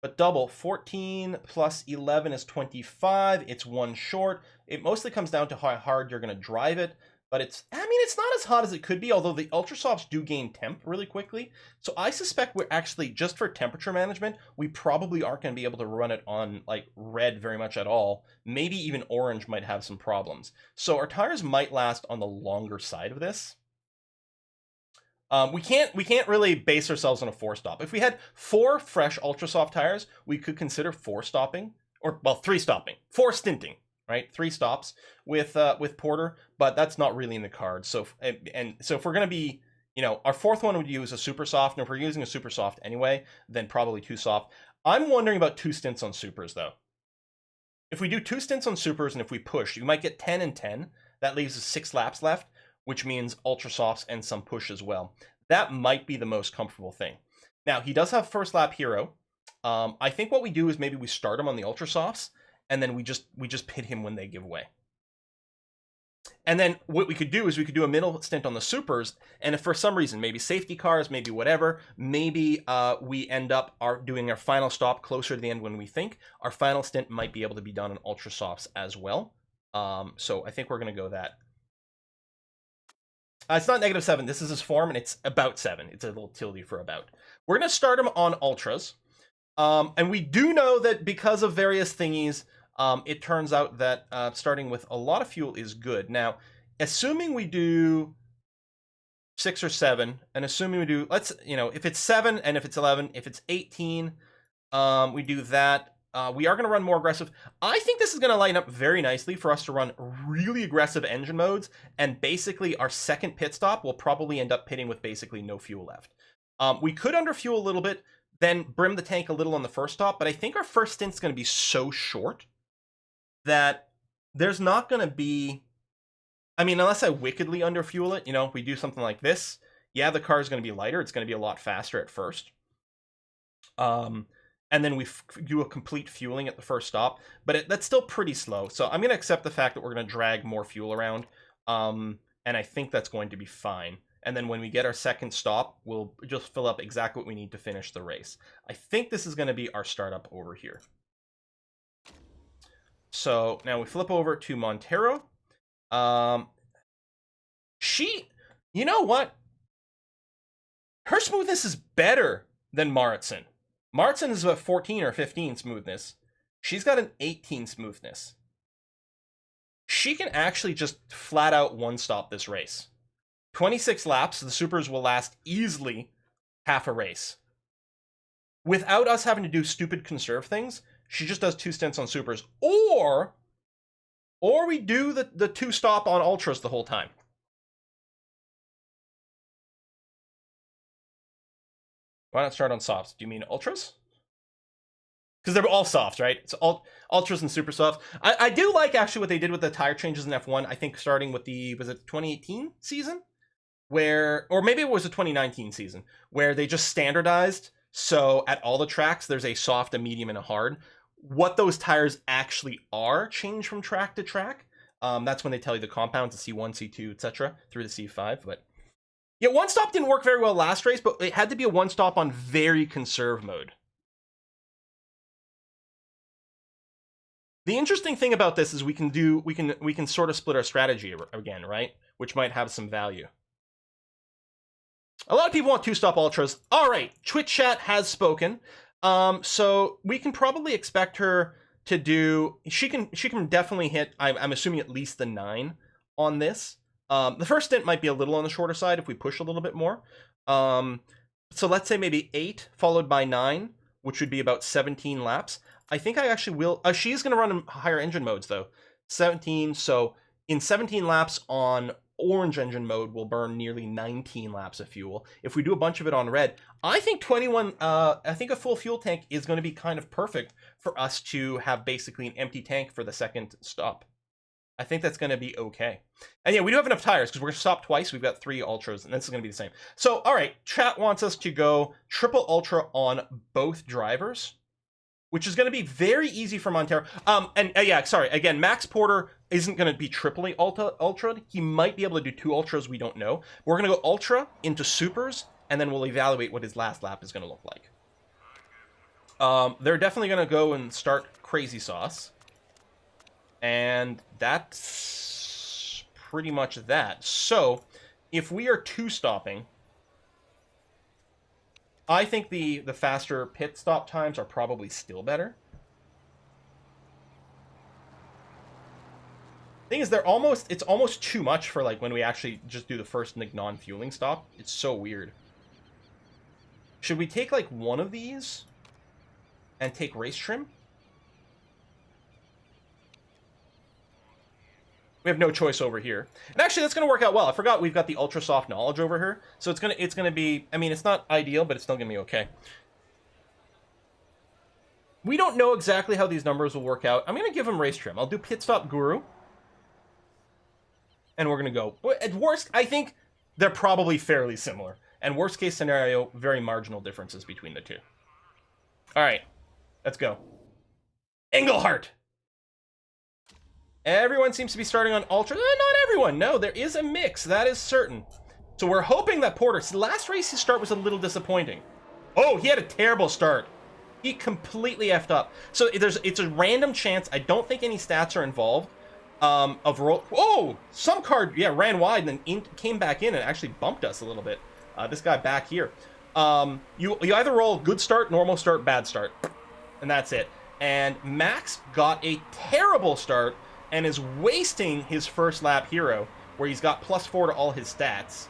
Speaker 1: But double, 14 plus 11 is 25. It's 1 short. It mostly comes down to how hard you're going to drive it. But it's not as hot as it could be, although the ultra softs do gain temp really quickly. So I suspect we're actually, just for temperature management, we probably aren't going to be able to run it on, like, red very much at all. Maybe even orange might have some problems. So our tires might last on the longer side of this. We can't really base ourselves on a 4-stop. If we had 4 fresh ultra soft tires, we could consider 4 stopping, or, well, 3 stopping, 4 stinting, right? 3 stops with Porter, but that's not really in the cards. So so if we're gonna be, you know, our 4th one would use a super soft, and if we're using a super soft anyway, then probably 2 soft. I'm wondering about 2 stints on supers though. If we do 2 stints on supers and if we push, you might get 10 and 10. That leaves us 6 laps left, which means ultra softs and some push as well. That might be the most comfortable thing. Now, he does have first lap hero. I think what we do is maybe we start him on the ultra softs, and then we just pit him when they give way. And then what we could do is we could do a middle stint on the supers, and if for some reason, maybe safety cars, maybe whatever, maybe we end up doing our final stop closer to the end when we think, our final stint might be able to be done on ultra softs as well. So I think we're going to go that. It's not -7. This is his form, and it's about 7. It's a little tilde for about. We're going to start him on ultras. And we do know that because of various thingies, it turns out that starting with a lot of fuel is good. Now, assuming we do 6 or 7, and assuming we do, if it's 7 and if it's 11, if it's 18, we do that. We are going to run more aggressive. I think this is going to line up very nicely for us to run really aggressive engine modes, and basically our second pit stop will probably end up pitting with basically no fuel left. We could underfuel a little bit, then brim the tank a little on the first stop, but I think our first stint's going to be so short that there's not going to be... I mean, unless I wickedly underfuel it, if we do something like this, yeah, the car is going to be lighter. It's going to be a lot faster at first. And then we do a complete fueling at the first stop, but that's still pretty slow. So I'm going to accept the fact that we're going to drag more fuel around, and I think that's going to be fine. And then when we get our second stop, we'll just fill up exactly what we need to finish the race. I think this is going to be our startup over here. So now we flip over to Montero. You know what? Her smoothness is better than Maritson. Maritson is about 14 or 15 smoothness. She's got an 18 smoothness. She can actually just flat out one-stop this race. 26 laps, the supers will last easily half a race. Without us having to do stupid conserve things, she just does 2 stints on supers. Or we do the 2-stop on ultras the whole time. Why not start on softs? Do you mean ultras? Because they're all softs, right? It's ultras and super softs. I do like actually what they did with the tire changes in F1. I think starting with was it 2018 season? Or maybe it was a 2019 season, where they just standardized. So at all the tracks, there's a soft, a medium, and a hard. What those tires actually are change from track to track. That's when they tell you the compounds, the C1, C2, etc. through the C5, but... Yeah, one stop didn't work very well last race, but it had to be a one stop on very conserve mode. The interesting thing about this is we can sort of split our strategy again, right? Which might have some value. A lot of people want 2-stop ultras. All right, Twitch chat has spoken. So we can probably expect her to do. She can definitely hit. I'm assuming at least the 9 on this. The first stint might be a little on the shorter side if we push a little bit more. So let's say maybe 8 followed by 9, which would be about 17 laps. I think I actually will... she's going to run in higher engine modes, though. 17, so in 17 laps on orange engine mode, we'll burn nearly 19 laps of fuel. If we do a bunch of it on red, I think 21... I think a full fuel tank is going to be kind of perfect for us to have basically an empty tank for the second stop. I think that's going to be okay. And yeah, we do have enough tires because we're going to stop twice. We've got 3 ultras, and this is going to be the same. So, all right, chat wants us to go triple ultra on both drivers, which is going to be very easy for Montero. Yeah, sorry. Again, Max Porter isn't going to be triply ultra. He might be able to do 2 ultras. We don't know. We're going to go ultra into supers, and then we'll evaluate what his last lap is going to look like. They're definitely going to go and start Crazy Sauce. And that's pretty much that. So, if we are 2-stopping, I think the faster pit stop times are probably still better. Thing is, it's almost too much for like when we actually just do the first non-fueling stop. It's so weird. Should we take like one of these and take race trim? We have no choice over here. And actually, that's going to work out well. I forgot we've got the ultra soft knowledge over here. So it's gonna be, I mean, it's not ideal, but it's still going to be okay. We don't know exactly how these numbers will work out. I'm going to give him race trim. I'll do pit stop guru. And we're going to go. At worst, I think they're probably fairly similar. And worst case scenario, very marginal differences between the two. All right, let's go. Engelhart. Everyone seems to be starting on ultra. Not everyone. No, there is a mix. That is certain. So we're hoping that Porter... Last race, his start was a little disappointing. Oh, he had a terrible start. He completely effed up. So it's a random chance. I don't think any stats are involved. of roll. Oh, some car, yeah, ran wide and then came back in and actually bumped us a little bit. This guy back here. You either roll good start, normal start, bad start, and that's it. And Max got a terrible start and is wasting his first lap hero, where he's got +4 to all his stats.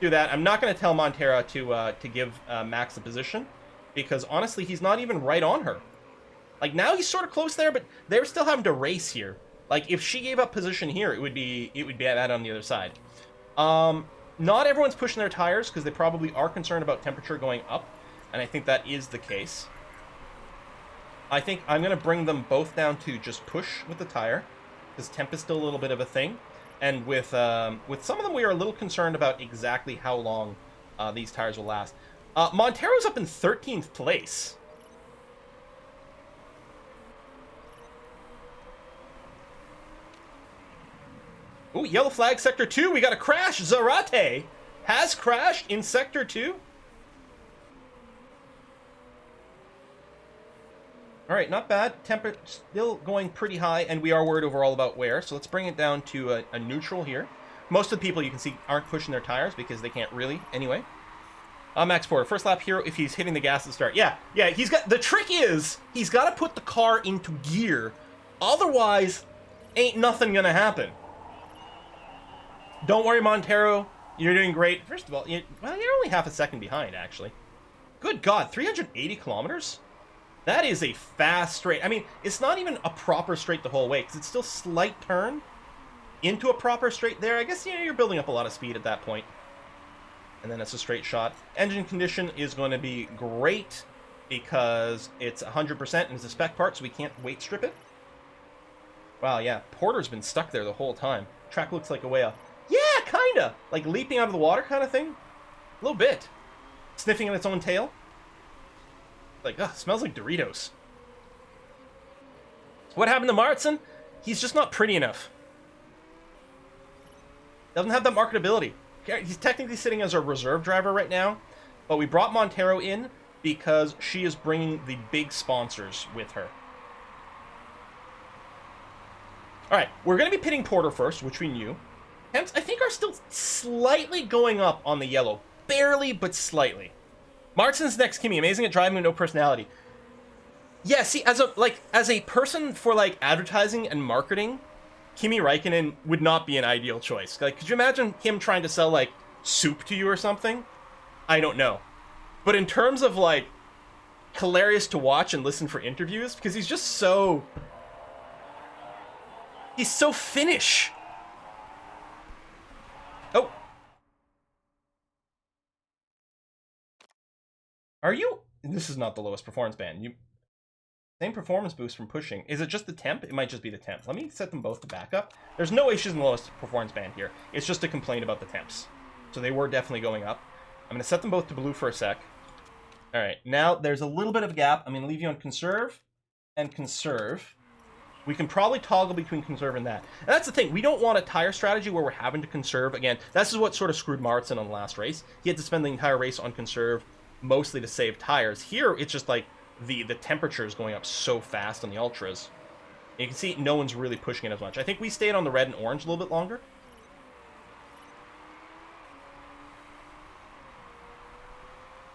Speaker 1: Do that. I'm not going to tell Montero to give Max the position, because honestly, he's not even right on her. Like, now he's sort of close there, but they're still having to race here. Like, if she gave up position here, it would be bad on the other side. Not everyone's pushing their tires because they probably are concerned about temperature going up, and I think that is the case. I think I'm going to bring them both down to just push with the tire, because temp is still a little bit of a thing. And with some of them, we are a little concerned about exactly how long these tires will last. Montero's up in 13th place. Ooh, yellow flag, Sector 2. We got a crash. Zarate has crashed in Sector 2. All right, not bad. Temperature still going pretty high, and we are worried overall about wear. So let's bring it down to a neutral here. Most of the people, you can see, aren't pushing their tires because they can't really anyway. Max Porter, first lap hero if he's hitting the gas at the start. Yeah, he's got... The trick is, he's got to put the car into gear. Otherwise, ain't nothing going to happen. Don't worry, Montero. You're doing great. First of all, you're only half a second behind, actually. Good God, 380 kilometers? That is a fast straight. I mean, it's not even a proper straight the whole way, because it's still slight turn into a proper straight there. I guess, you're building up a lot of speed at that point. And then it's a straight shot. Engine condition is going to be great, because it's 100% and it's a spec part, so we can't weight strip it. Wow, yeah. Porter's been stuck there the whole time. Track looks like a whale. Yeah, kinda. Like leaping out of the water kind of thing. A little bit. Sniffing at its own tail. Like, ugh, smells like Doritos. What happened to Martin? He's just not pretty enough. Doesn't have that marketability. He's technically sitting as a reserve driver right now, but we brought Montero in because she is bringing the big sponsors with her. All right, we're going to be pitting Porter first, which we knew. Temps, I think, are still slightly going up on the yellow. Barely, but slightly. Martin's next, Kimi. Amazing at driving with no personality. Yeah, see, as a person for, like, advertising and marketing, Kimi Räikkönen would not be an ideal choice. Like, could you imagine him trying to sell, like, soup to you or something? I don't know. But in terms of, like, hilarious to watch and listen for interviews, because he's just so... He's so Finnish. Oh. Are you... This is not the lowest performance band. Same performance boost from pushing. Is it just the temp? It might just be the temp. Let me set them both to backup. There's no way she's in the lowest performance band here. It's just a complaint about the temps. So they were definitely going up. I'm going to set them both to blue for a sec. All right. Now there's a little bit of a gap. I'm going to leave you on conserve and conserve. We can probably toggle between conserve and that. And that's the thing. We don't want a tire strategy where we're having to conserve. Again, this is what sort of screwed Martin on the last race. He had to spend the entire race on conserve, mostly to save tires. Here, it's just like the temperature is going up so fast on the Ultras. And you can see no one's really pushing it as much. I think we stayed on the red and orange a little bit longer.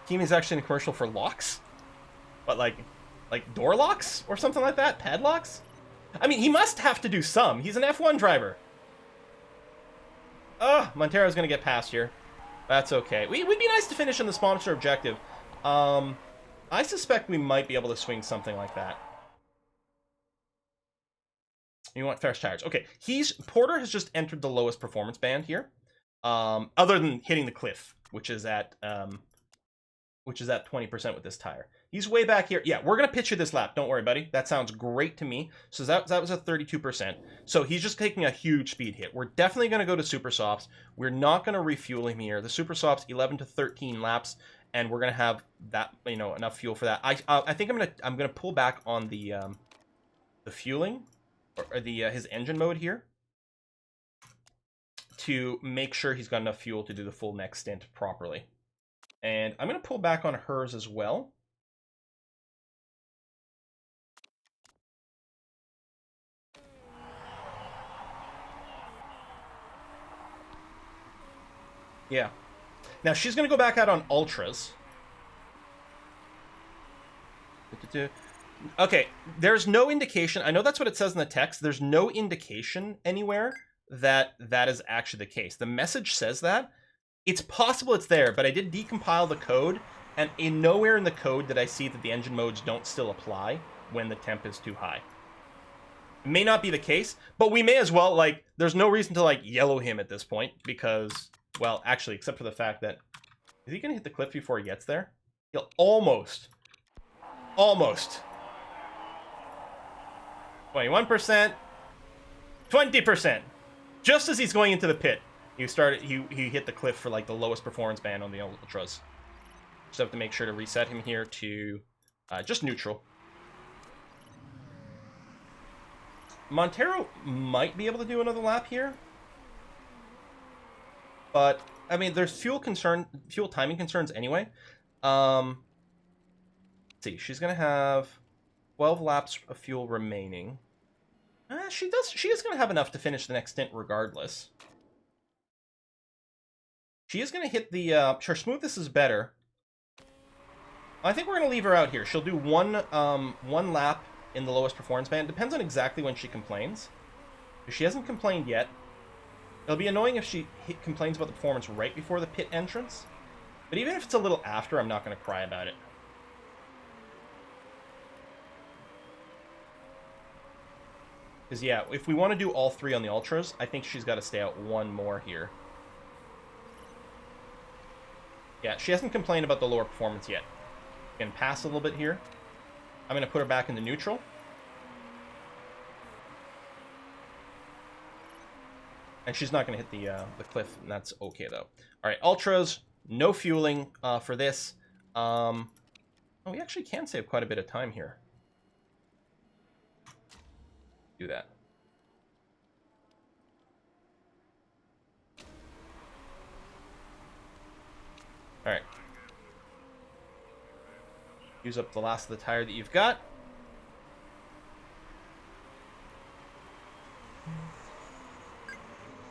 Speaker 1: Kimi's actually in a commercial for locks? But like door locks or something like that? Padlocks? I mean, he must have to do some. He's an F1 driver. Ugh, Montero's going to get past here. That's okay. It would be nice to finish in the sponsor objective. I suspect we might be able to swing something like that. You want fresh tires. Okay, Porter has just entered the lowest performance band here. Other than hitting the cliff, which is at 20% with this tire. He's way back here. Yeah, we're going to pitch you this lap. Don't worry, buddy. That sounds great to me. So that was a 32%. So he's just taking a huge speed hit. We're definitely going to go to super softs. We're not going to refuel him here. The super softs, 11 to 13 laps, and we're going to have that, enough fuel for that. I think I'm going to pull back on the fueling or the his engine mode here to make sure he's got enough fuel to do the full next stint properly. And I'm going to pull back on hers as well. Yeah. Now she's going to go back out on ultras. Okay, there's no indication. I know that's what it says in the text. There's no indication anywhere that that is actually the case. The message says that. It's possible it's there, but I did decompile the code, and nowhere in the code did I see that the engine modes don't still apply when the temp is too high. It may not be the case, but we may as well, like, there's no reason to, like, yellow him at this point, because, well, actually, except for the fact that, is he going to hit the cliff before he gets there? He'll almost. 21%. 20%. Just as he's going into the pit, he hit the cliff for, like, the lowest performance band on the ultras. Just have to make sure to reset him here to just neutral. Montero might be able to do another lap here, but I mean, there's fuel timing concerns anyway. Let's see, she's gonna have 12 laps of fuel remaining. She is gonna have enough to finish the next stint regardless. She is gonna hit the her smoothness is better. I think we're gonna leave her out here. She'll do one lap in the lowest performance band. Depends on exactly when she complains. If she hasn't complained yet, it'll be annoying if she complains about the performance right before the pit entrance. But even if it's a little after, I'm not going to cry about it. Because, yeah, if we want to do all three on the ultras, I think she's got to stay out one more here. Yeah, she hasn't complained about the lower performance yet. Can pass a little bit here. I'm going to put her back into neutral. And she's not going to hit the cliff, and that's okay, though. All right, ultras, no fueling for this. Oh, we actually can save quite a bit of time here. Do that. All right. Use up the last of the tire that you've got.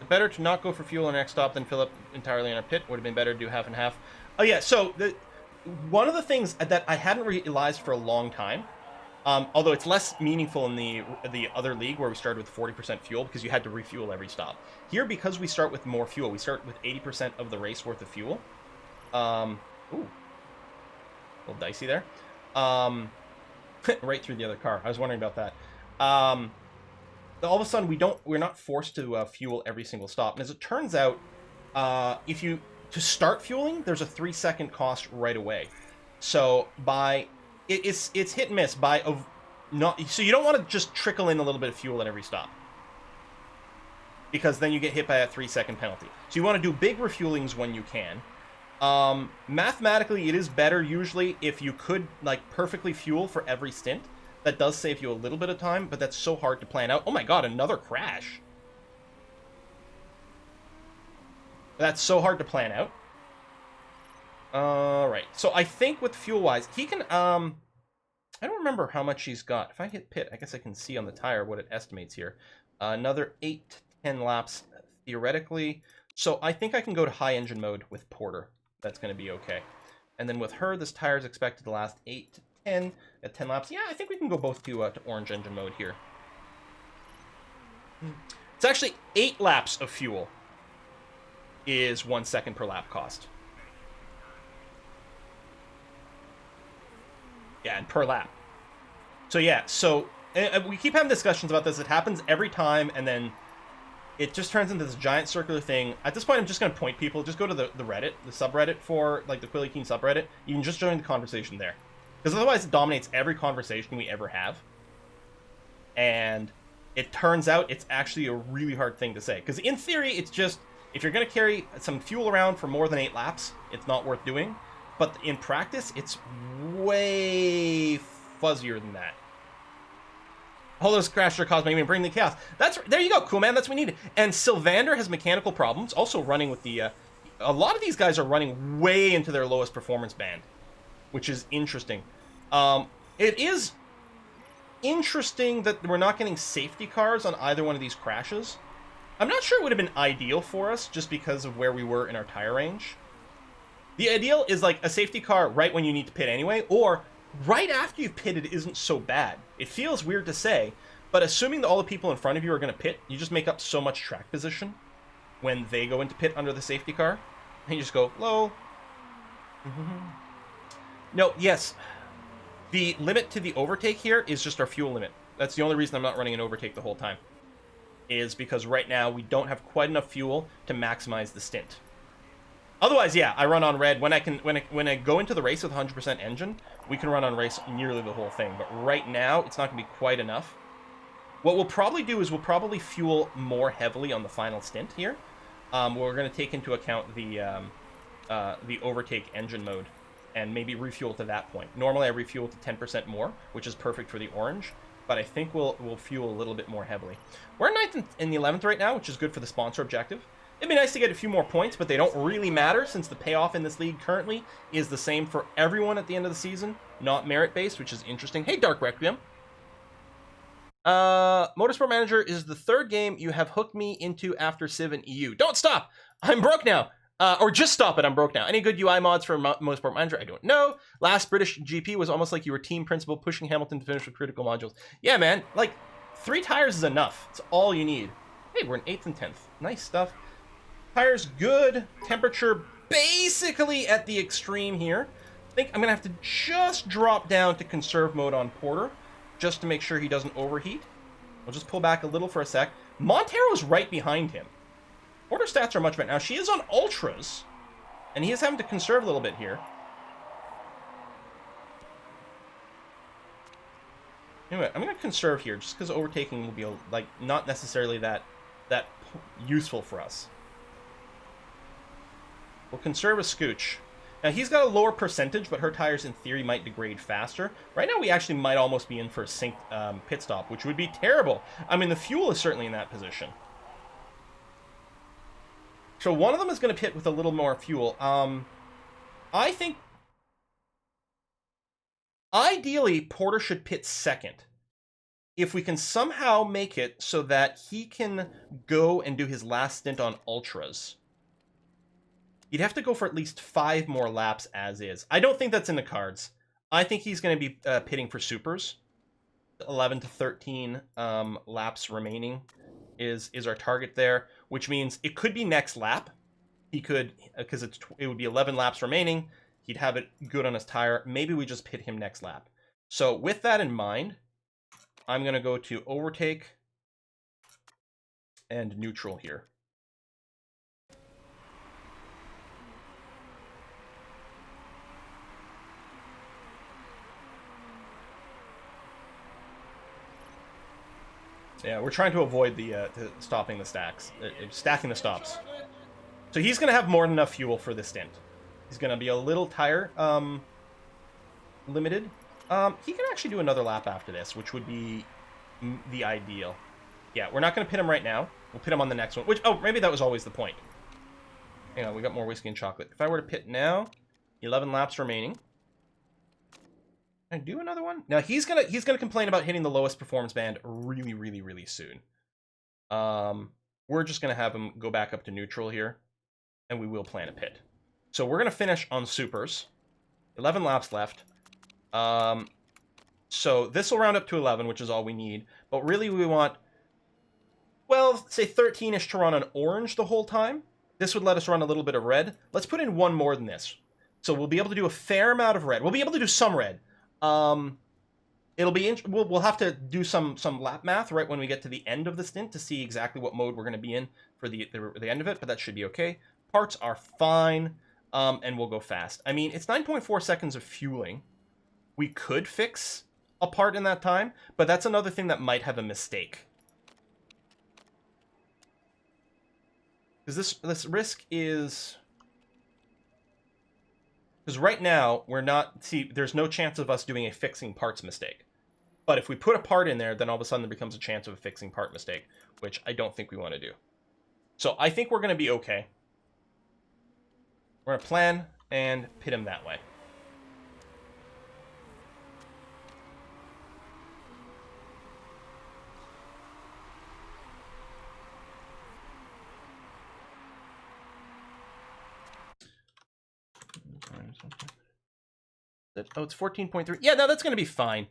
Speaker 1: It's better to not go for fuel on next stop than fill up entirely in a pit. Would have been better to do half and half. Oh yeah, so one of the things that I hadn't realized for a long time, although it's less meaningful in the other league where we started with 40% fuel because you had to refuel every stop. Here, because we start with more fuel, we start with 80% of the race worth of fuel. Ooh. A little dicey there. Right through the other car. I was wondering about that. All of a sudden, we're not forced to fuel every single stop. And as it turns out, to start fueling, there's a 3-second cost right away. So it's hit and miss so you don't want to just trickle in a little bit of fuel at every stop, because then you get hit by a 3-second penalty. So you want to do big refuelings when you can. Mathematically, it is better usually if you could, like, perfectly fuel for every stint. That does save you a little bit of time, but that's so hard to plan out. Oh my god, another crash. That's so hard to plan out. Alright, so I think with fuel-wise, he can, I don't remember how much he's got. If I hit pit, I guess I can see on the tire what it estimates here. Another 8 to 10 laps, theoretically. So I think I can go to high engine mode with Porter. That's going to be okay. And then with her, this tire is expected to last 8 to 10 at 10 laps. Yeah, I think we can go both to orange engine mode here. It's actually 8 laps of fuel is 1 second per lap cost. Yeah, and per lap. So yeah, so we keep having discussions about this. It happens every time, and then it just turns into this giant circular thing. At this point, I'm just going to point people. Just go to the Reddit, the subreddit for, like, the Quilly Keen subreddit. You can just join the conversation there. Because otherwise it dominates every conversation we ever have. And it turns out it's actually a really hard thing to say. Because in theory, it's just, if you're going to carry some fuel around for more than 8 laps, it's not worth doing. But in practice, it's way fuzzier than that. All those crashes are caused by me bringing the chaos. There you go, cool man. That's what we needed. And Sylvander has mechanical problems, also running with the. A lot of these guys are running way into their lowest performance band, which is interesting. It is interesting that we're not getting safety cars on either one of these crashes. I'm not sure it would have been ideal for us just because of where we were in our tire range. The ideal is like a safety car right when you need to pit anyway, or right after you've pitted isn't so bad. It feels weird to say, but assuming that all the people in front of you are going to pit, you just make up so much track position when they go into pit under the safety car. And you just go, lol. No, yes. The limit to the overtake here is just our fuel limit. That's the only reason I'm not running an overtake the whole time. Is because right now we don't have quite enough fuel to maximize the stint. Otherwise, yeah, I run on red. When I go into the race with 100% engine, we can run on race nearly the whole thing. But right now, it's not going to be quite enough. What we'll probably do is we'll probably fuel more heavily on the final stint here. We're going to take into account the overtake engine mode and maybe refuel to that point. Normally, I refuel to 10% more, which is perfect for the orange. But I think we'll fuel a little bit more heavily. We're in 9th and the 11th right now, which is good for the sponsor objective. It'd be nice to get a few more points, but they don't really matter since the payoff in this league currently is the same for everyone at the end of the season, not merit-based, which is interesting. Hey, Dark Requiem. Motorsport Manager is the third game you have hooked me into after Civ and EU. Don't stop! I'm broke now! Or just stop it, I'm broke now. Any good UI mods for Motorsport Manager? I don't know. Last British GP was almost like you were team principal pushing Hamilton to finish with critical modules. Yeah, man, like, 3 tires is enough. It's all you need. Hey, we're in 8th and 10th. Nice stuff. Tires good. Temperature basically at the extreme here. I think I'm going to have to just drop down to conserve mode on Porter just to make sure he doesn't overheat. I'll just pull back a little for a sec. Montero's right behind him. Porter's stats are much better. Now, she is on ultras, and he is having to conserve a little bit here. Anyway, I'm going to conserve here just because overtaking will be, like, not necessarily that useful for us. We'll conserve a Scooch. Now, he's got a lower percentage, but her tires, in theory, might degrade faster. Right now, we actually might almost be in for a synced pit stop, which would be terrible. I mean, the fuel is certainly in that position. So one of them is going to pit with a little more fuel. I think, ideally, Porter should pit second. If we can somehow make it so that he can go and do his last stint on ultras, you'd have to go for at least 5 more laps as is. I don't think that's in the cards. I think he's going to be pitting for supers. 11 to 13 laps remaining is our target there, which means it could be next lap. He could, because it would be 11 laps remaining. He'd have it good on his tire. Maybe we just pit him next lap. So with that in mind, I'm going to go to overtake and neutral here. Yeah, we're trying to avoid the stopping the stacks, stacking the stops. So he's going to have more than enough fuel for this stint. He's going to be a little tire limited. He can actually do another lap after this, which would be the ideal. Yeah, we're not going to pit him right now. We'll pit him on the next one. Which, oh, maybe that was always the point. Hang on, we got more whiskey and chocolate. If I were to pit now, 11 laps remaining. Can I do another one? Now he's gonna complain about hitting the lowest performance band really soon. We're just gonna have him go back up to neutral here, and we will plan a pit. So we're gonna finish on supers. 11 laps left. So this will round up to 11, which is all we need. But really we want, well, say 13-ish to run on orange the whole time. This would let us run a little bit of red. Let's put in one more than this. So we'll be able to do a fair amount of red. We'll be able to do some red. It'll be we'll have to do some lap math right when we get to the end of the stint to see exactly what mode we're going to be in for the end of it, but that should be okay. Parts are fine, and we'll go fast. I mean, it's 9.4 seconds of fueling. We could fix a part in that time, but that's another thing that might have a mistake. Because this risk is... Because right now, we're not... See, there's no chance of us doing a fixing parts mistake. But if we put a part in there, then all of a sudden there becomes a chance of a fixing part mistake, which I don't think we want to do. So I think we're going to be okay. We're going to plan and pit him that way. Oh, it's 14.3. Yeah, no, that's going to be fine.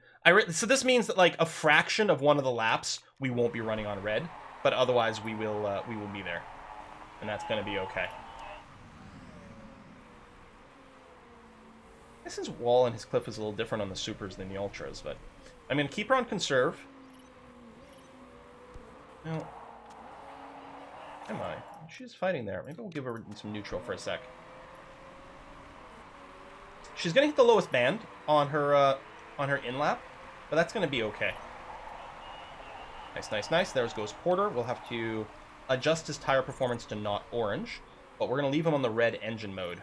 Speaker 1: So this means that like a fraction of one of the laps we won't be running on red, but otherwise we will be there, and that's going to be okay. I guess his wall and his cliff is a little different on the supers than the ultras, but I'm going to keep her on conserve. No. Am I? She's fighting there. Maybe we'll give her some neutral for a sec. She's going to hit the lowest band on her in-lap, but that's going to be okay. Nice, nice, nice. There goes Porter. We'll have to adjust his tire performance to not orange, but we're going to leave him on the red engine mode.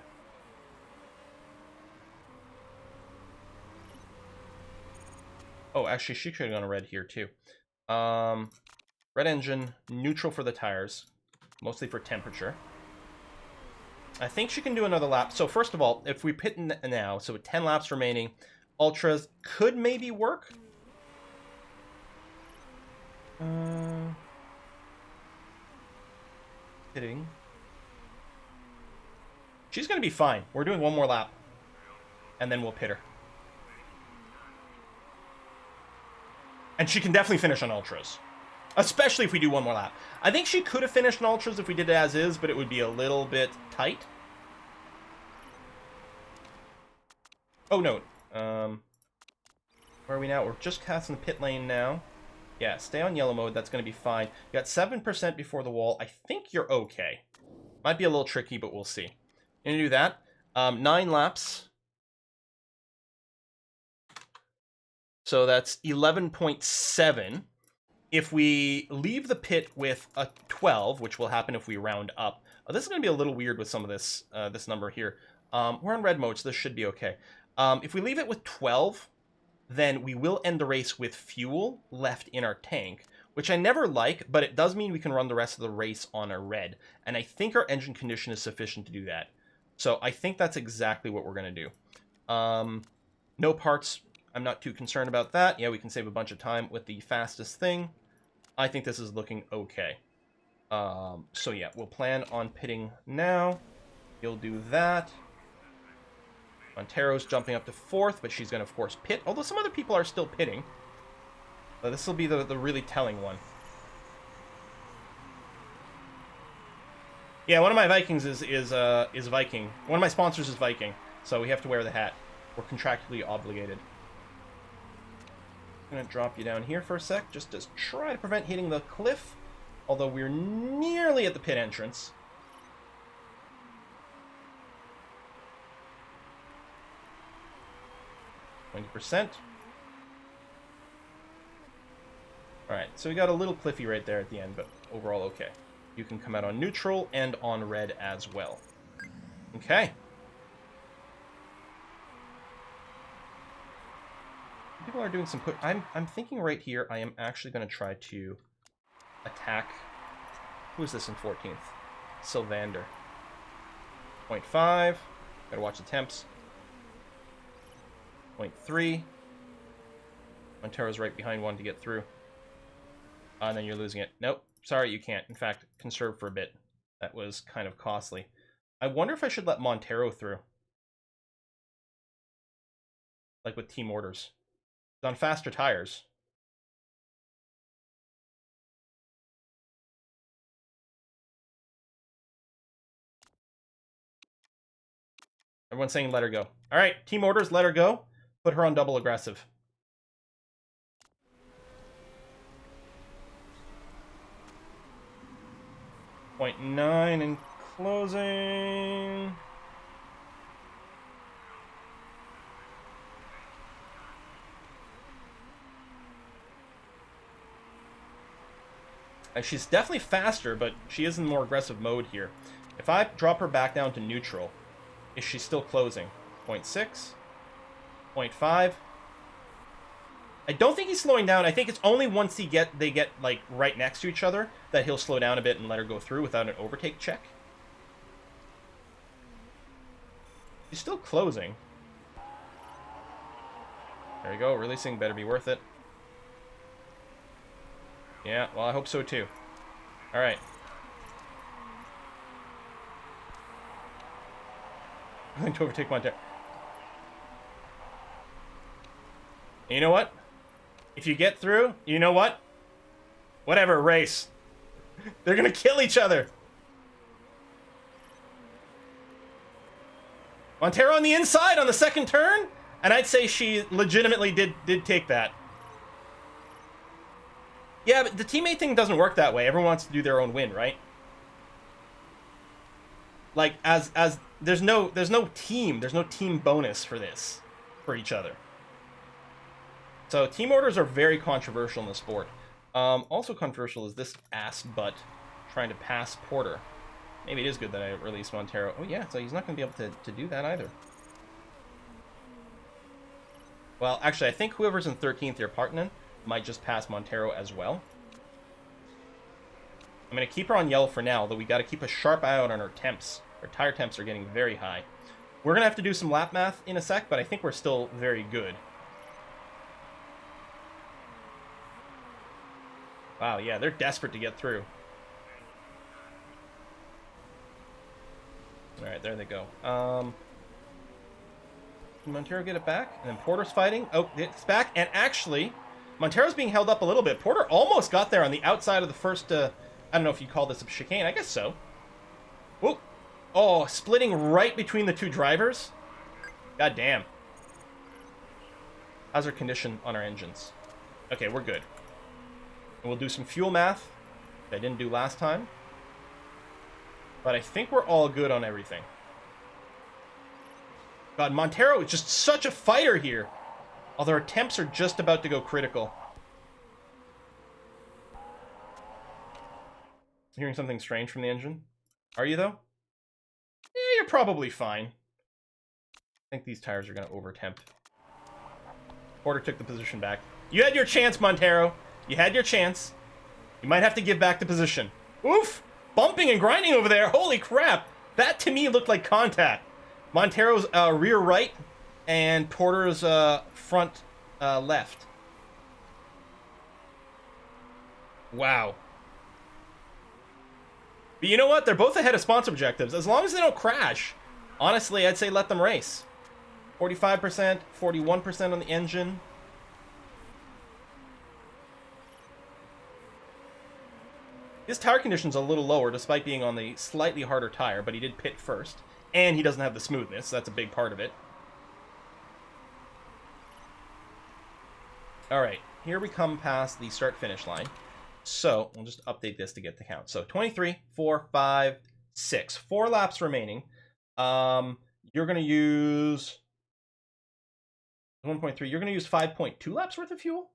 Speaker 1: Oh, actually, she should have gone red here, too. Red engine, neutral for the tires, mostly for temperature. I think she can do another lap. So first of all, if we pit now, so with 10 laps remaining, ultras could maybe work. Pitting. She's going to be fine. We're doing one more lap, and then we'll pit her. And she can definitely finish on ultras, especially if we do one more lap. I think she could have finished on ultras if we did it as is, but it would be a little bit tight. Oh, no. Where are we now? We're just passing the pit lane now. Yeah, stay on yellow mode. That's going to be fine. You got 7% before the wall. I think you're okay. Might be a little tricky, but we'll see. You're going to do that. 9 laps. So that's 11.7. If we leave the pit with a 12, which will happen if we round up. This is going to be a little weird with some of this this number here. We're on red mode, so this should be okay. If we leave it with 12, then we will end the race with fuel left in our tank, which I never like, but it does mean we can run the rest of the race on a red. And I think our engine condition is sufficient to do that. So I think that's exactly what we're going to do. No parts. I'm not too concerned about that. Yeah, we can save a bunch of time with the fastest thing. I think this is looking okay. So yeah, we'll plan on pitting now. You'll do that. Montero's jumping up to 4th, but she's going to, of course, pit. Although some other people are still pitting. But this will be the really telling one. Yeah, one of my Vikings is Viking. One of my sponsors is Viking, so we have to wear the hat. We're contractually obligated. I'm going to drop you down here for a sec, just to try to prevent hitting the cliff. Although we're nearly at the pit entrance. %. Alright, so we got a little cliffy right there at the end, but overall okay. You can come out on neutral and on red as well. Okay. People are doing some put. I'm thinking right here I am actually going to try to attack. Who is this in 14th? Sylvander. 0.5. Gotta watch the temps. 0.3. Montero's right behind one to get through. And then you're losing it. Nope. Sorry, you can't. In fact, conserve for a bit. That was kind of costly. I wonder if I should let Montero through. Like with team orders. It's on faster tires. Everyone's saying let her go. All right, team orders, let her go. Put her on double aggressive. .9 in closing. She's definitely faster, but she is in more aggressive mode here. If I drop her back down to neutral, is she still closing? 0.6, 0.5. I don't think he's slowing down. I think it's only once they get like right next to each other that he'll slow down a bit and let her go through without an overtake check. She's still closing. There you go. Releasing better be worth it. Yeah, well, I hope so too. All right. I'm going to overtake Montero. And you know what? If you get through, you know what? Whatever, race. They're gonna kill each other. Montero on the inside on the second turn, and I'd say she legitimately did take that. Yeah, but the teammate thing doesn't work that way. Everyone wants to do their own win, right? Like as there's no team bonus for this for each other. So team orders are very controversial in the sport. Also controversial is this ass butt trying to pass Porter. Maybe it is good that I released Montero. Oh yeah, so he's not going to be able to do that either. Well, actually, I think whoever's in 13th here, Partanen, might just pass Montero as well. I'm going to keep her on yellow for now, though we got to keep a sharp eye out on her temps. Her tire temps are getting very high. We're going to have to do some lap math in a sec, but I think we're still very good. Wow, yeah, they're desperate to get through. Alright, there they go. Can Montero get it back? And then Porter's fighting. Oh, it's back. And actually, Montero's being held up a little bit. Porter almost got there on the outside of the first, I don't know if you call this a chicane. I guess so. Whoop. Oh, splitting right between the two drivers. God damn. How's our condition on our engines? Okay, we're good. And we'll do some fuel math that I didn't do last time. But I think we're all good on everything. God, Montero is just such a fighter here. Although our temps are just about to go critical. Hearing something strange from the engine? Are you, though? Yeah, you're probably fine. I think these tires are going to over-temp. Porter took the position back. You had your chance, Montero. You had your chance. You might have to give back the position. Oof! Bumping and grinding over there. Holy crap! That, to me, looked like contact. Montero's rear right and Porter's front left. Wow. But you know what? They're both ahead of sponsor objectives. As long as they don't crash, honestly, I'd say let them race. 45%, 41% on the engine. His tire condition's a little lower despite being on the slightly harder tire, but he did pit first. And he doesn't have the smoothness, so that's a big part of it. Alright, here we come past the start-finish line. So, we'll just update this to get the count. So, 23, 4, 5, 6. 4 laps remaining. You're going to use 1.3. You're going to use 5.2 laps worth of fuel?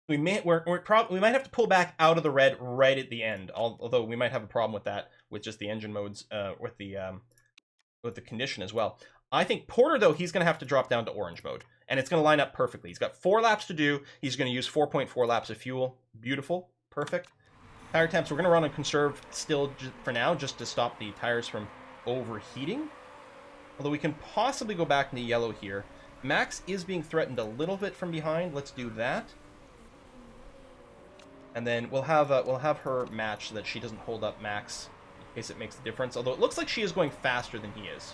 Speaker 1: We might have to pull back out of the red right at the end, although we might have a problem with that with just the engine modes, with the condition as well. I think Porter, though, he's going to have to drop down to orange mode, and it's going to line up perfectly. He's got 4 laps to do. He's going to use 4.4 laps of fuel. Beautiful. Perfect. Tire temps, we're going to run on conserve still for now, just to stop the tires from overheating. Although we can possibly go back into yellow here. Max is being threatened a little bit from behind. Let's do that. And then we'll have her match so that she doesn't hold up Max in case it makes a difference. Although it looks like she is going faster than he is.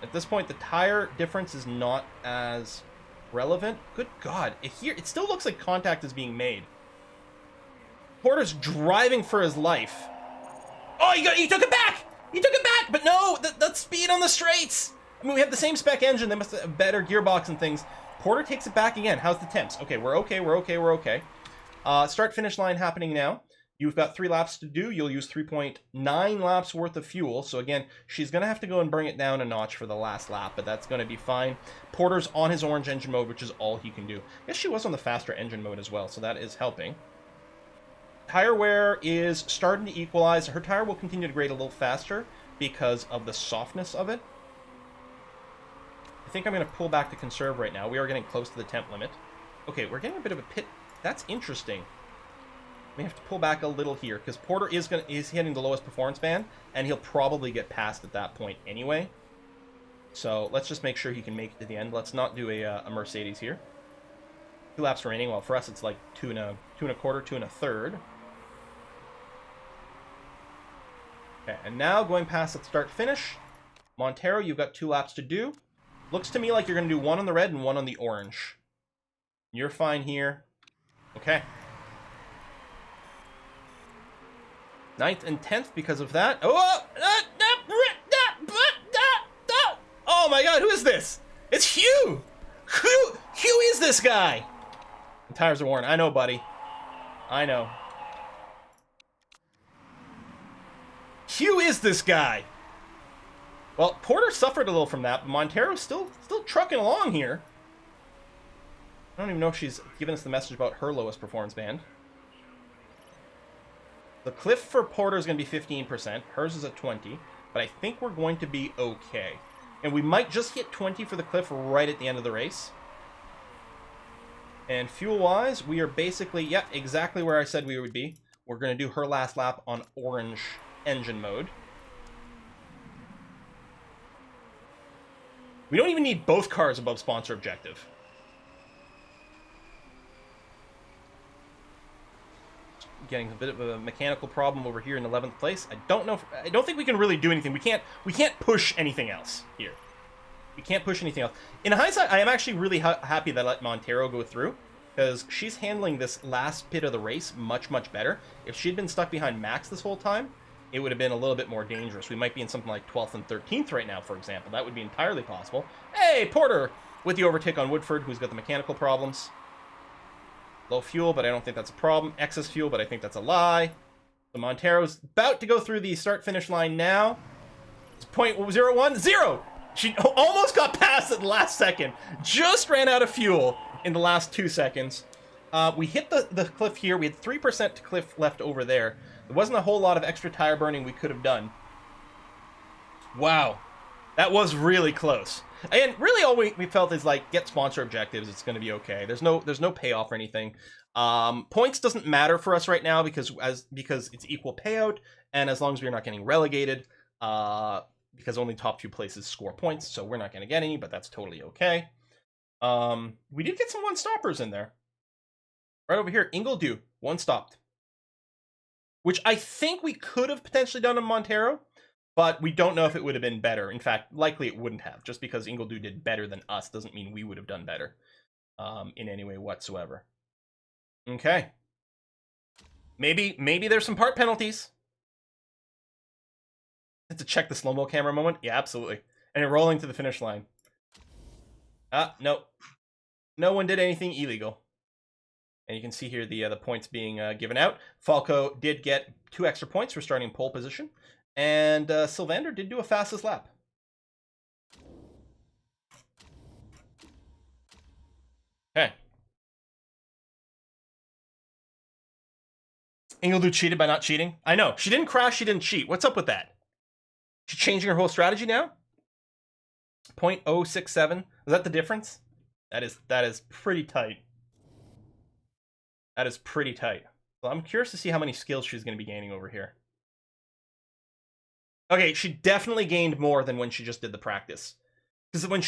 Speaker 1: At this point, the tire difference is not as relevant. Good God. It still looks like contact is being made. Porter's driving for his life. Oh, he took it back! He took it back! But no, that's speed on the straights! I mean, we have the same spec engine. They must have a better gearbox and things. Porter takes it back again. How's the temps? Okay, we're okay. Start-finish line happening now. You've got 3 laps to do. You'll use 3.9 laps worth of fuel. So again, she's going to have to go and bring it down a notch for the last lap, but that's going to be fine. Porter's on his orange engine mode, which is all he can do. I guess she was on the faster engine mode as well, so that is helping. Tire wear is starting to equalize. Her tire will continue to grade a little faster because of the softness of it. I think I'm going to pull back to conserve right now. We are getting close to the temp limit. Okay, we're getting a bit of a pit. That's interesting. We have to pull back a little here because Porter is hitting the lowest performance band, and he'll probably get past at that point anyway. So let's just make sure he can make it to the end. Let's not do a Mercedes here. 2 laps remaining. Well, for us it's like 2 and a quarter, 2 and a third. Okay, and now going past the start finish, Montero, you've got 2 laps to do. Looks to me like you're going to do 1 on the red and 1 on the orange. You're fine here. Okay. 9th and 10th because of that. Oh! Oh my god, who is this? It's Hugh! Hugh is this guy! The tires are worn. I know, buddy. I know. Hugh is this guy! Well, Porter suffered a little from that, but Montero's still trucking along here. I don't even know if she's given us the message about her lowest performance band. The cliff for Porter is going to be 15%. Hers is at 20%. But I think we're going to be okay. And we might just hit 20 for the cliff right at the end of the race. And fuel-wise, we are basically, yeah, exactly where I said we would be. We're going to do her last lap on orange engine mode. We don't even need both cars above sponsor objective. Getting a bit of a mechanical problem over here in 11th place. I don't think we can really do anything. We can't push anything else here. We can't push anything else. In hindsight, I am actually really happy that I let Montero go through, because she's handling this last pit of the race much, much better. If she'd been stuck behind Max this whole time, it would have been a little bit more dangerous. We might be in something like 12th and 13th right now, for example. That would be entirely possible. Hey, Porter, with the overtake on Woodford, who's got the mechanical problems. Low fuel, but I don't think that's a problem. Excess fuel, but I think that's a lie. So Montero's about to go through the start-finish line now. It's 0.01. 0! She almost got past at the last second. Just ran out of fuel in the last 2 seconds. We hit the cliff here. We had 3% cliff left over there. There wasn't a whole lot of extra tire burning we could have done. Wow. That was really close. And really all we felt is, like, get sponsor objectives. It's going to be okay. There's no payoff or anything. Points doesn't matter for us right now because it's equal payout. And as long as we're not getting relegated, because only top few places score points, so we're not going to get any, but that's totally okay. We did get some one-stoppers in there. Right over here, Ingledew, one-stopped. Which I think we could have potentially done in Montero, but we don't know if it would have been better. In fact, likely it wouldn't have. Just because Ingledew did better than us doesn't mean we would have done better in any way whatsoever. Okay. Maybe there's some part penalties. To check the slow-mo camera moment? Yeah, absolutely. And rolling to the finish line. No. No one did anything illegal. And you can see here the points being given out. Falco did get 2 extra points for starting pole position. And Sylvander did do a fastest lap. Okay. Ingledew cheated by not cheating? I know. She didn't crash, she didn't cheat. What's up with that? She's changing her whole strategy now? 0.067. Is that the difference? That is pretty tight. That is pretty tight. Well, I'm curious to see how many skills she's going to be gaining over here. Okay, she definitely gained more than when she just did the practice. Because when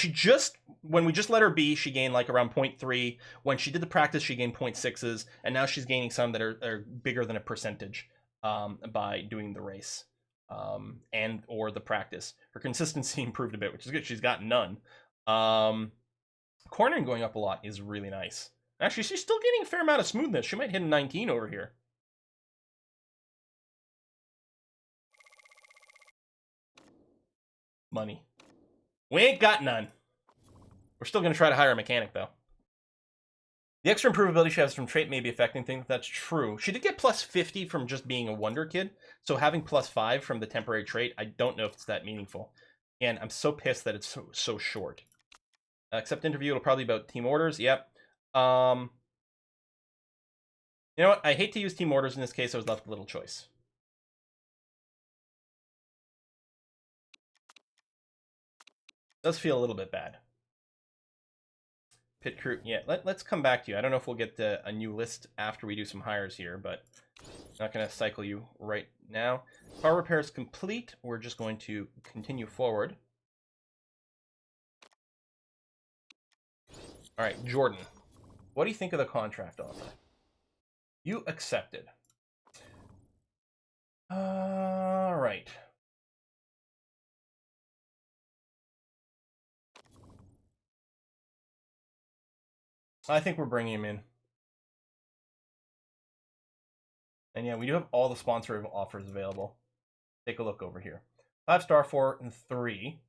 Speaker 1: we just let her be, she gained like around 0.3. When she did the practice, she gained 0.6s, and now she's gaining some that are bigger than a percentage by doing the race and or the practice. Her consistency improved a bit, which is good. She's got none. Cornering going up a lot is really nice. Actually, she's still getting a fair amount of smoothness. She might hit a 19 over here. Money. We ain't got none. We're still going to try to hire a mechanic, though. The extra improvability she has from trait may be affecting things. That's true. She did get plus 50 from just being a Wonder Kid, so having plus 5 from the temporary trait, I don't know if it's that meaningful. And I'm so pissed that it's so short. Except interview, it'll probably be about team orders. Yep. You know what? I hate to use team orders in this case. I was left with little choice. Does feel a little bit bad. Pit crew, yeah, let's come back to you. I don't know if we'll get a new list after we do some hires here, but I'm not going to cycle you right now. Car repair is complete. We're just going to continue forward. All right, Jordan, what do you think of the contract offer? You accepted. All right. I think we're bringing him in. And yeah, we do have all the sponsor offers available. Take a look over here. 5-star, 4, and 3.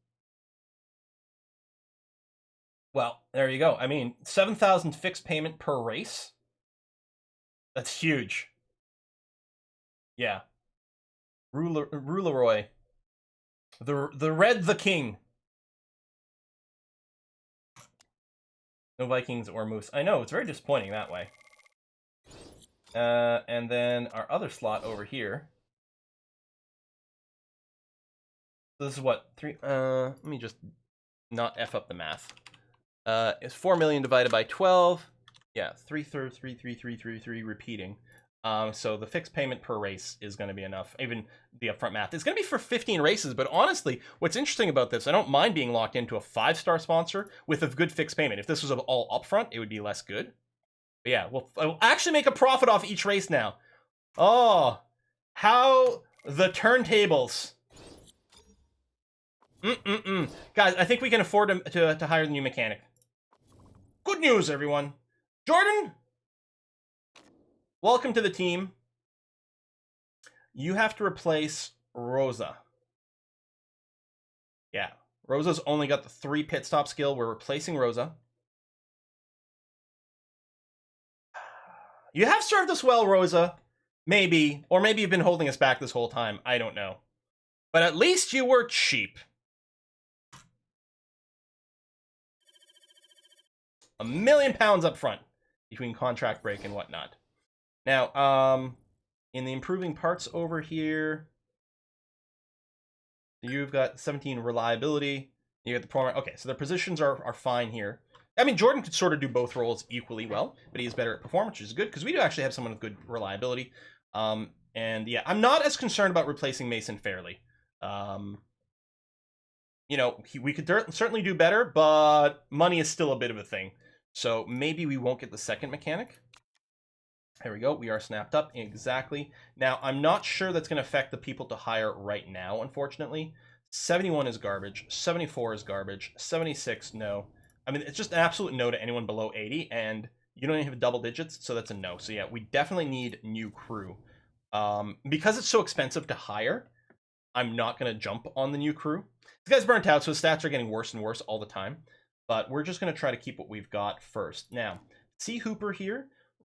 Speaker 1: Well, there you go. I mean, 7,000 fixed payment per race. That's huge. Yeah. Ruleroy. The Red the King. No Vikings or Moose. I know, it's very disappointing that way. And then our other slot over here. So this is what? 3... let me just not F up the math. It's 4 million divided by 12. Yeah, 3 repeating. So the fixed payment per race is going to be enough. Even the upfront math. It's going to be for 15 races, but honestly, what's interesting about this, I don't mind being locked into a 5-star sponsor with a good fixed payment. If this was all upfront, it would be less good. But yeah, we'll actually make a profit off each race now. Oh, how the turntables. Guys, I think we can afford to hire the new mechanic. Good news, everyone. Jordan, welcome to the team. You have to replace Rosa. Yeah, Rosa's only got the 3 pit stop skill. We're replacing Rosa. You have served us well, Rosa. Maybe. Or maybe you've been holding us back this whole time. I don't know. But at least you were cheap. £1 million up front between contract break and whatnot. Now, in the improving parts over here, you've got 17 reliability. You got the program. Okay, so the positions are fine here. I mean, Jordan could sort of do both roles equally well, but he's better at performance, which is good because we do actually have someone with good reliability. And yeah, I'm not as concerned about replacing Mason Fairley. You know, we could certainly do better, but money is still a bit of a thing. So maybe we won't get the second mechanic. There we go. We are snapped up. Exactly. Now, I'm not sure that's going to affect the people to hire right now, unfortunately. 71 is garbage. 74 is garbage. 76, no. I mean, it's just an absolute no to anyone below 80, and you don't even have double digits, so that's a no. So yeah, we definitely need new crew. Because it's so expensive to hire, I'm not going to jump on the new crew. This guy's burnt out, so his stats are getting worse and worse all the time. But we're just going to try to keep what we've got first. Now, C. Hooper here.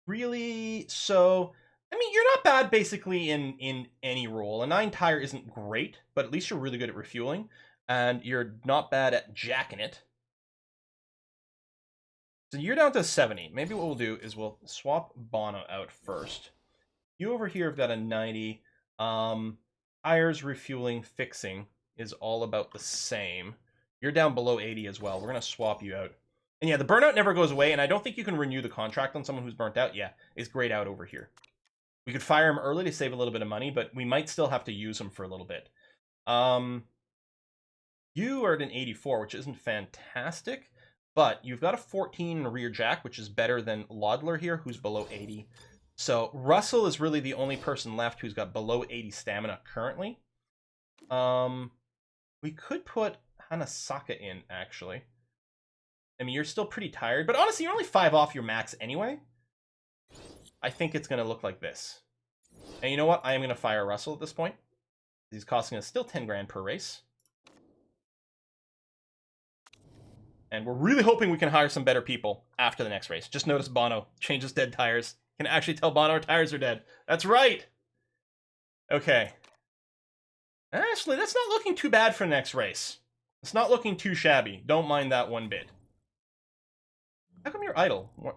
Speaker 1: Really, so... I mean, you're not bad basically in any role. A 9 tire isn't great, but at least you're really good at refueling. And you're not bad at jacking it. So you're down to 70. Maybe what we'll do is we'll swap Bono out first. You over here have got a 90. Tires, refueling, fixing is all about the same. You're down below 80 as well. We're going to swap you out. And yeah, the burnout never goes away, and I don't think you can renew the contract on someone who's burnt out. Yeah, it's grayed out over here. We could fire him early to save a little bit of money, but we might still have to use him for a little bit. You are at an 84, which isn't fantastic, but you've got a 14 rear jack, which is better than Laudler here, who's below 80. So Russell is really the only person left who's got below 80 stamina currently. We could put Hanasaka in, actually. I mean, you're still pretty tired, but honestly, you're only 5 off your max anyway. I think it's going to look like this. And you know what? I am going to fire Russell at this point. He's costing us still 10 grand per race. And we're really hoping we can hire some better people after the next race. Just notice Bono changes dead tires. Can actually tell Bono our tires are dead. That's right. Okay. Actually, that's not looking too bad for the next race. It's not looking too shabby. Don't mind that one bit. How come you're idle? Why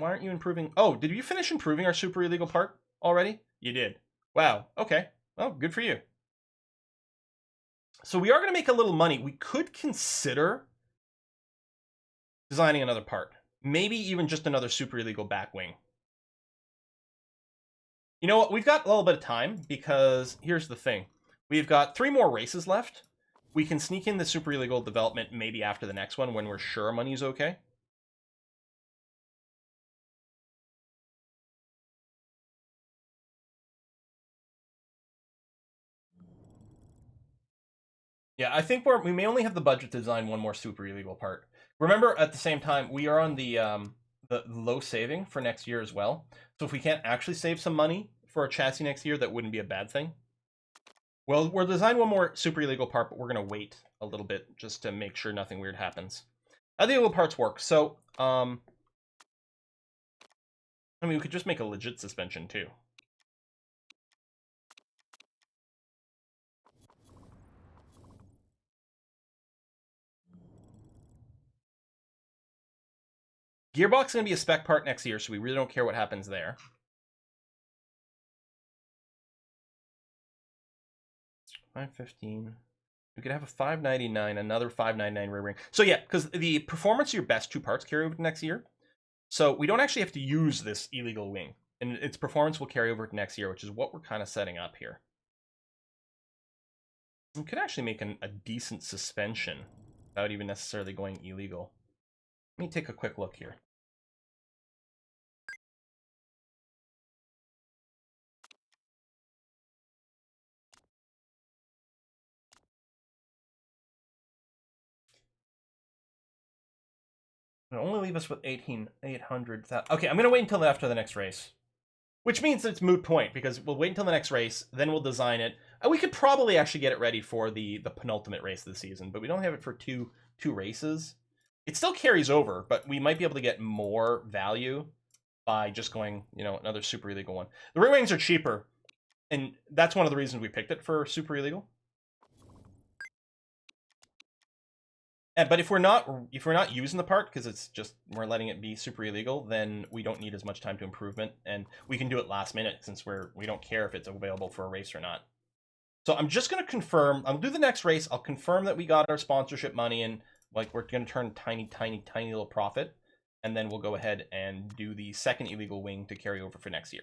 Speaker 1: aren't you improving? Oh, did you finish improving our super illegal part already? You did. Wow. Okay. Well, good for you. So we are going to make a little money. We could consider designing another part. Maybe even just another super illegal back wing. You know what? We've got a little bit of time because here's the thing. We've got 3 more races left. We can sneak in the super illegal development maybe after the next one when we're sure money's okay. Yeah, I think we may only have the budget to design one more super illegal part. Remember, at the same time, we are on the the low saving for next year as well. So if we can't actually save some money for a chassis next year, that wouldn't be a bad thing. Well, we'll design one more super illegal part, but we're going to wait a little bit just to make sure nothing weird happens. How the illegal parts work. So, I mean, we could just make a legit suspension too. Gearbox is going to be a spec part next year, so we really don't care what happens there. $515. We could have a $599, another $599 rear ring. So yeah, because the performance of your best two parts carry over to next year. So we don't actually have to use this illegal wing, and its performance will carry over to next year, which is what we're kind of setting up here. We could actually make a decent suspension without even necessarily going illegal. Let me take a quick look here. It'll only leave us with 800. Okay, I'm going to wait until after the next race. Which means it's moot point, because we'll wait until the next race, then we'll design it. And we could probably actually get it ready for the penultimate race of the season, but we don't have it for two races. It still carries over, but we might be able to get more value by just going, you know, another super illegal one. The rear wings are cheaper, and that's one of the reasons we picked it for super illegal. But if we're not using the part because it's just we're letting it be super illegal, then we don't need as much time to improvement, and we can do it last minute since we don't care if it's available for a race or not. So I'm just going to confirm. I'll do the next race. I'll confirm that we got our sponsorship money, and like we're going to turn tiny little profit, and then we'll go ahead and do the second illegal wing to carry over for next year.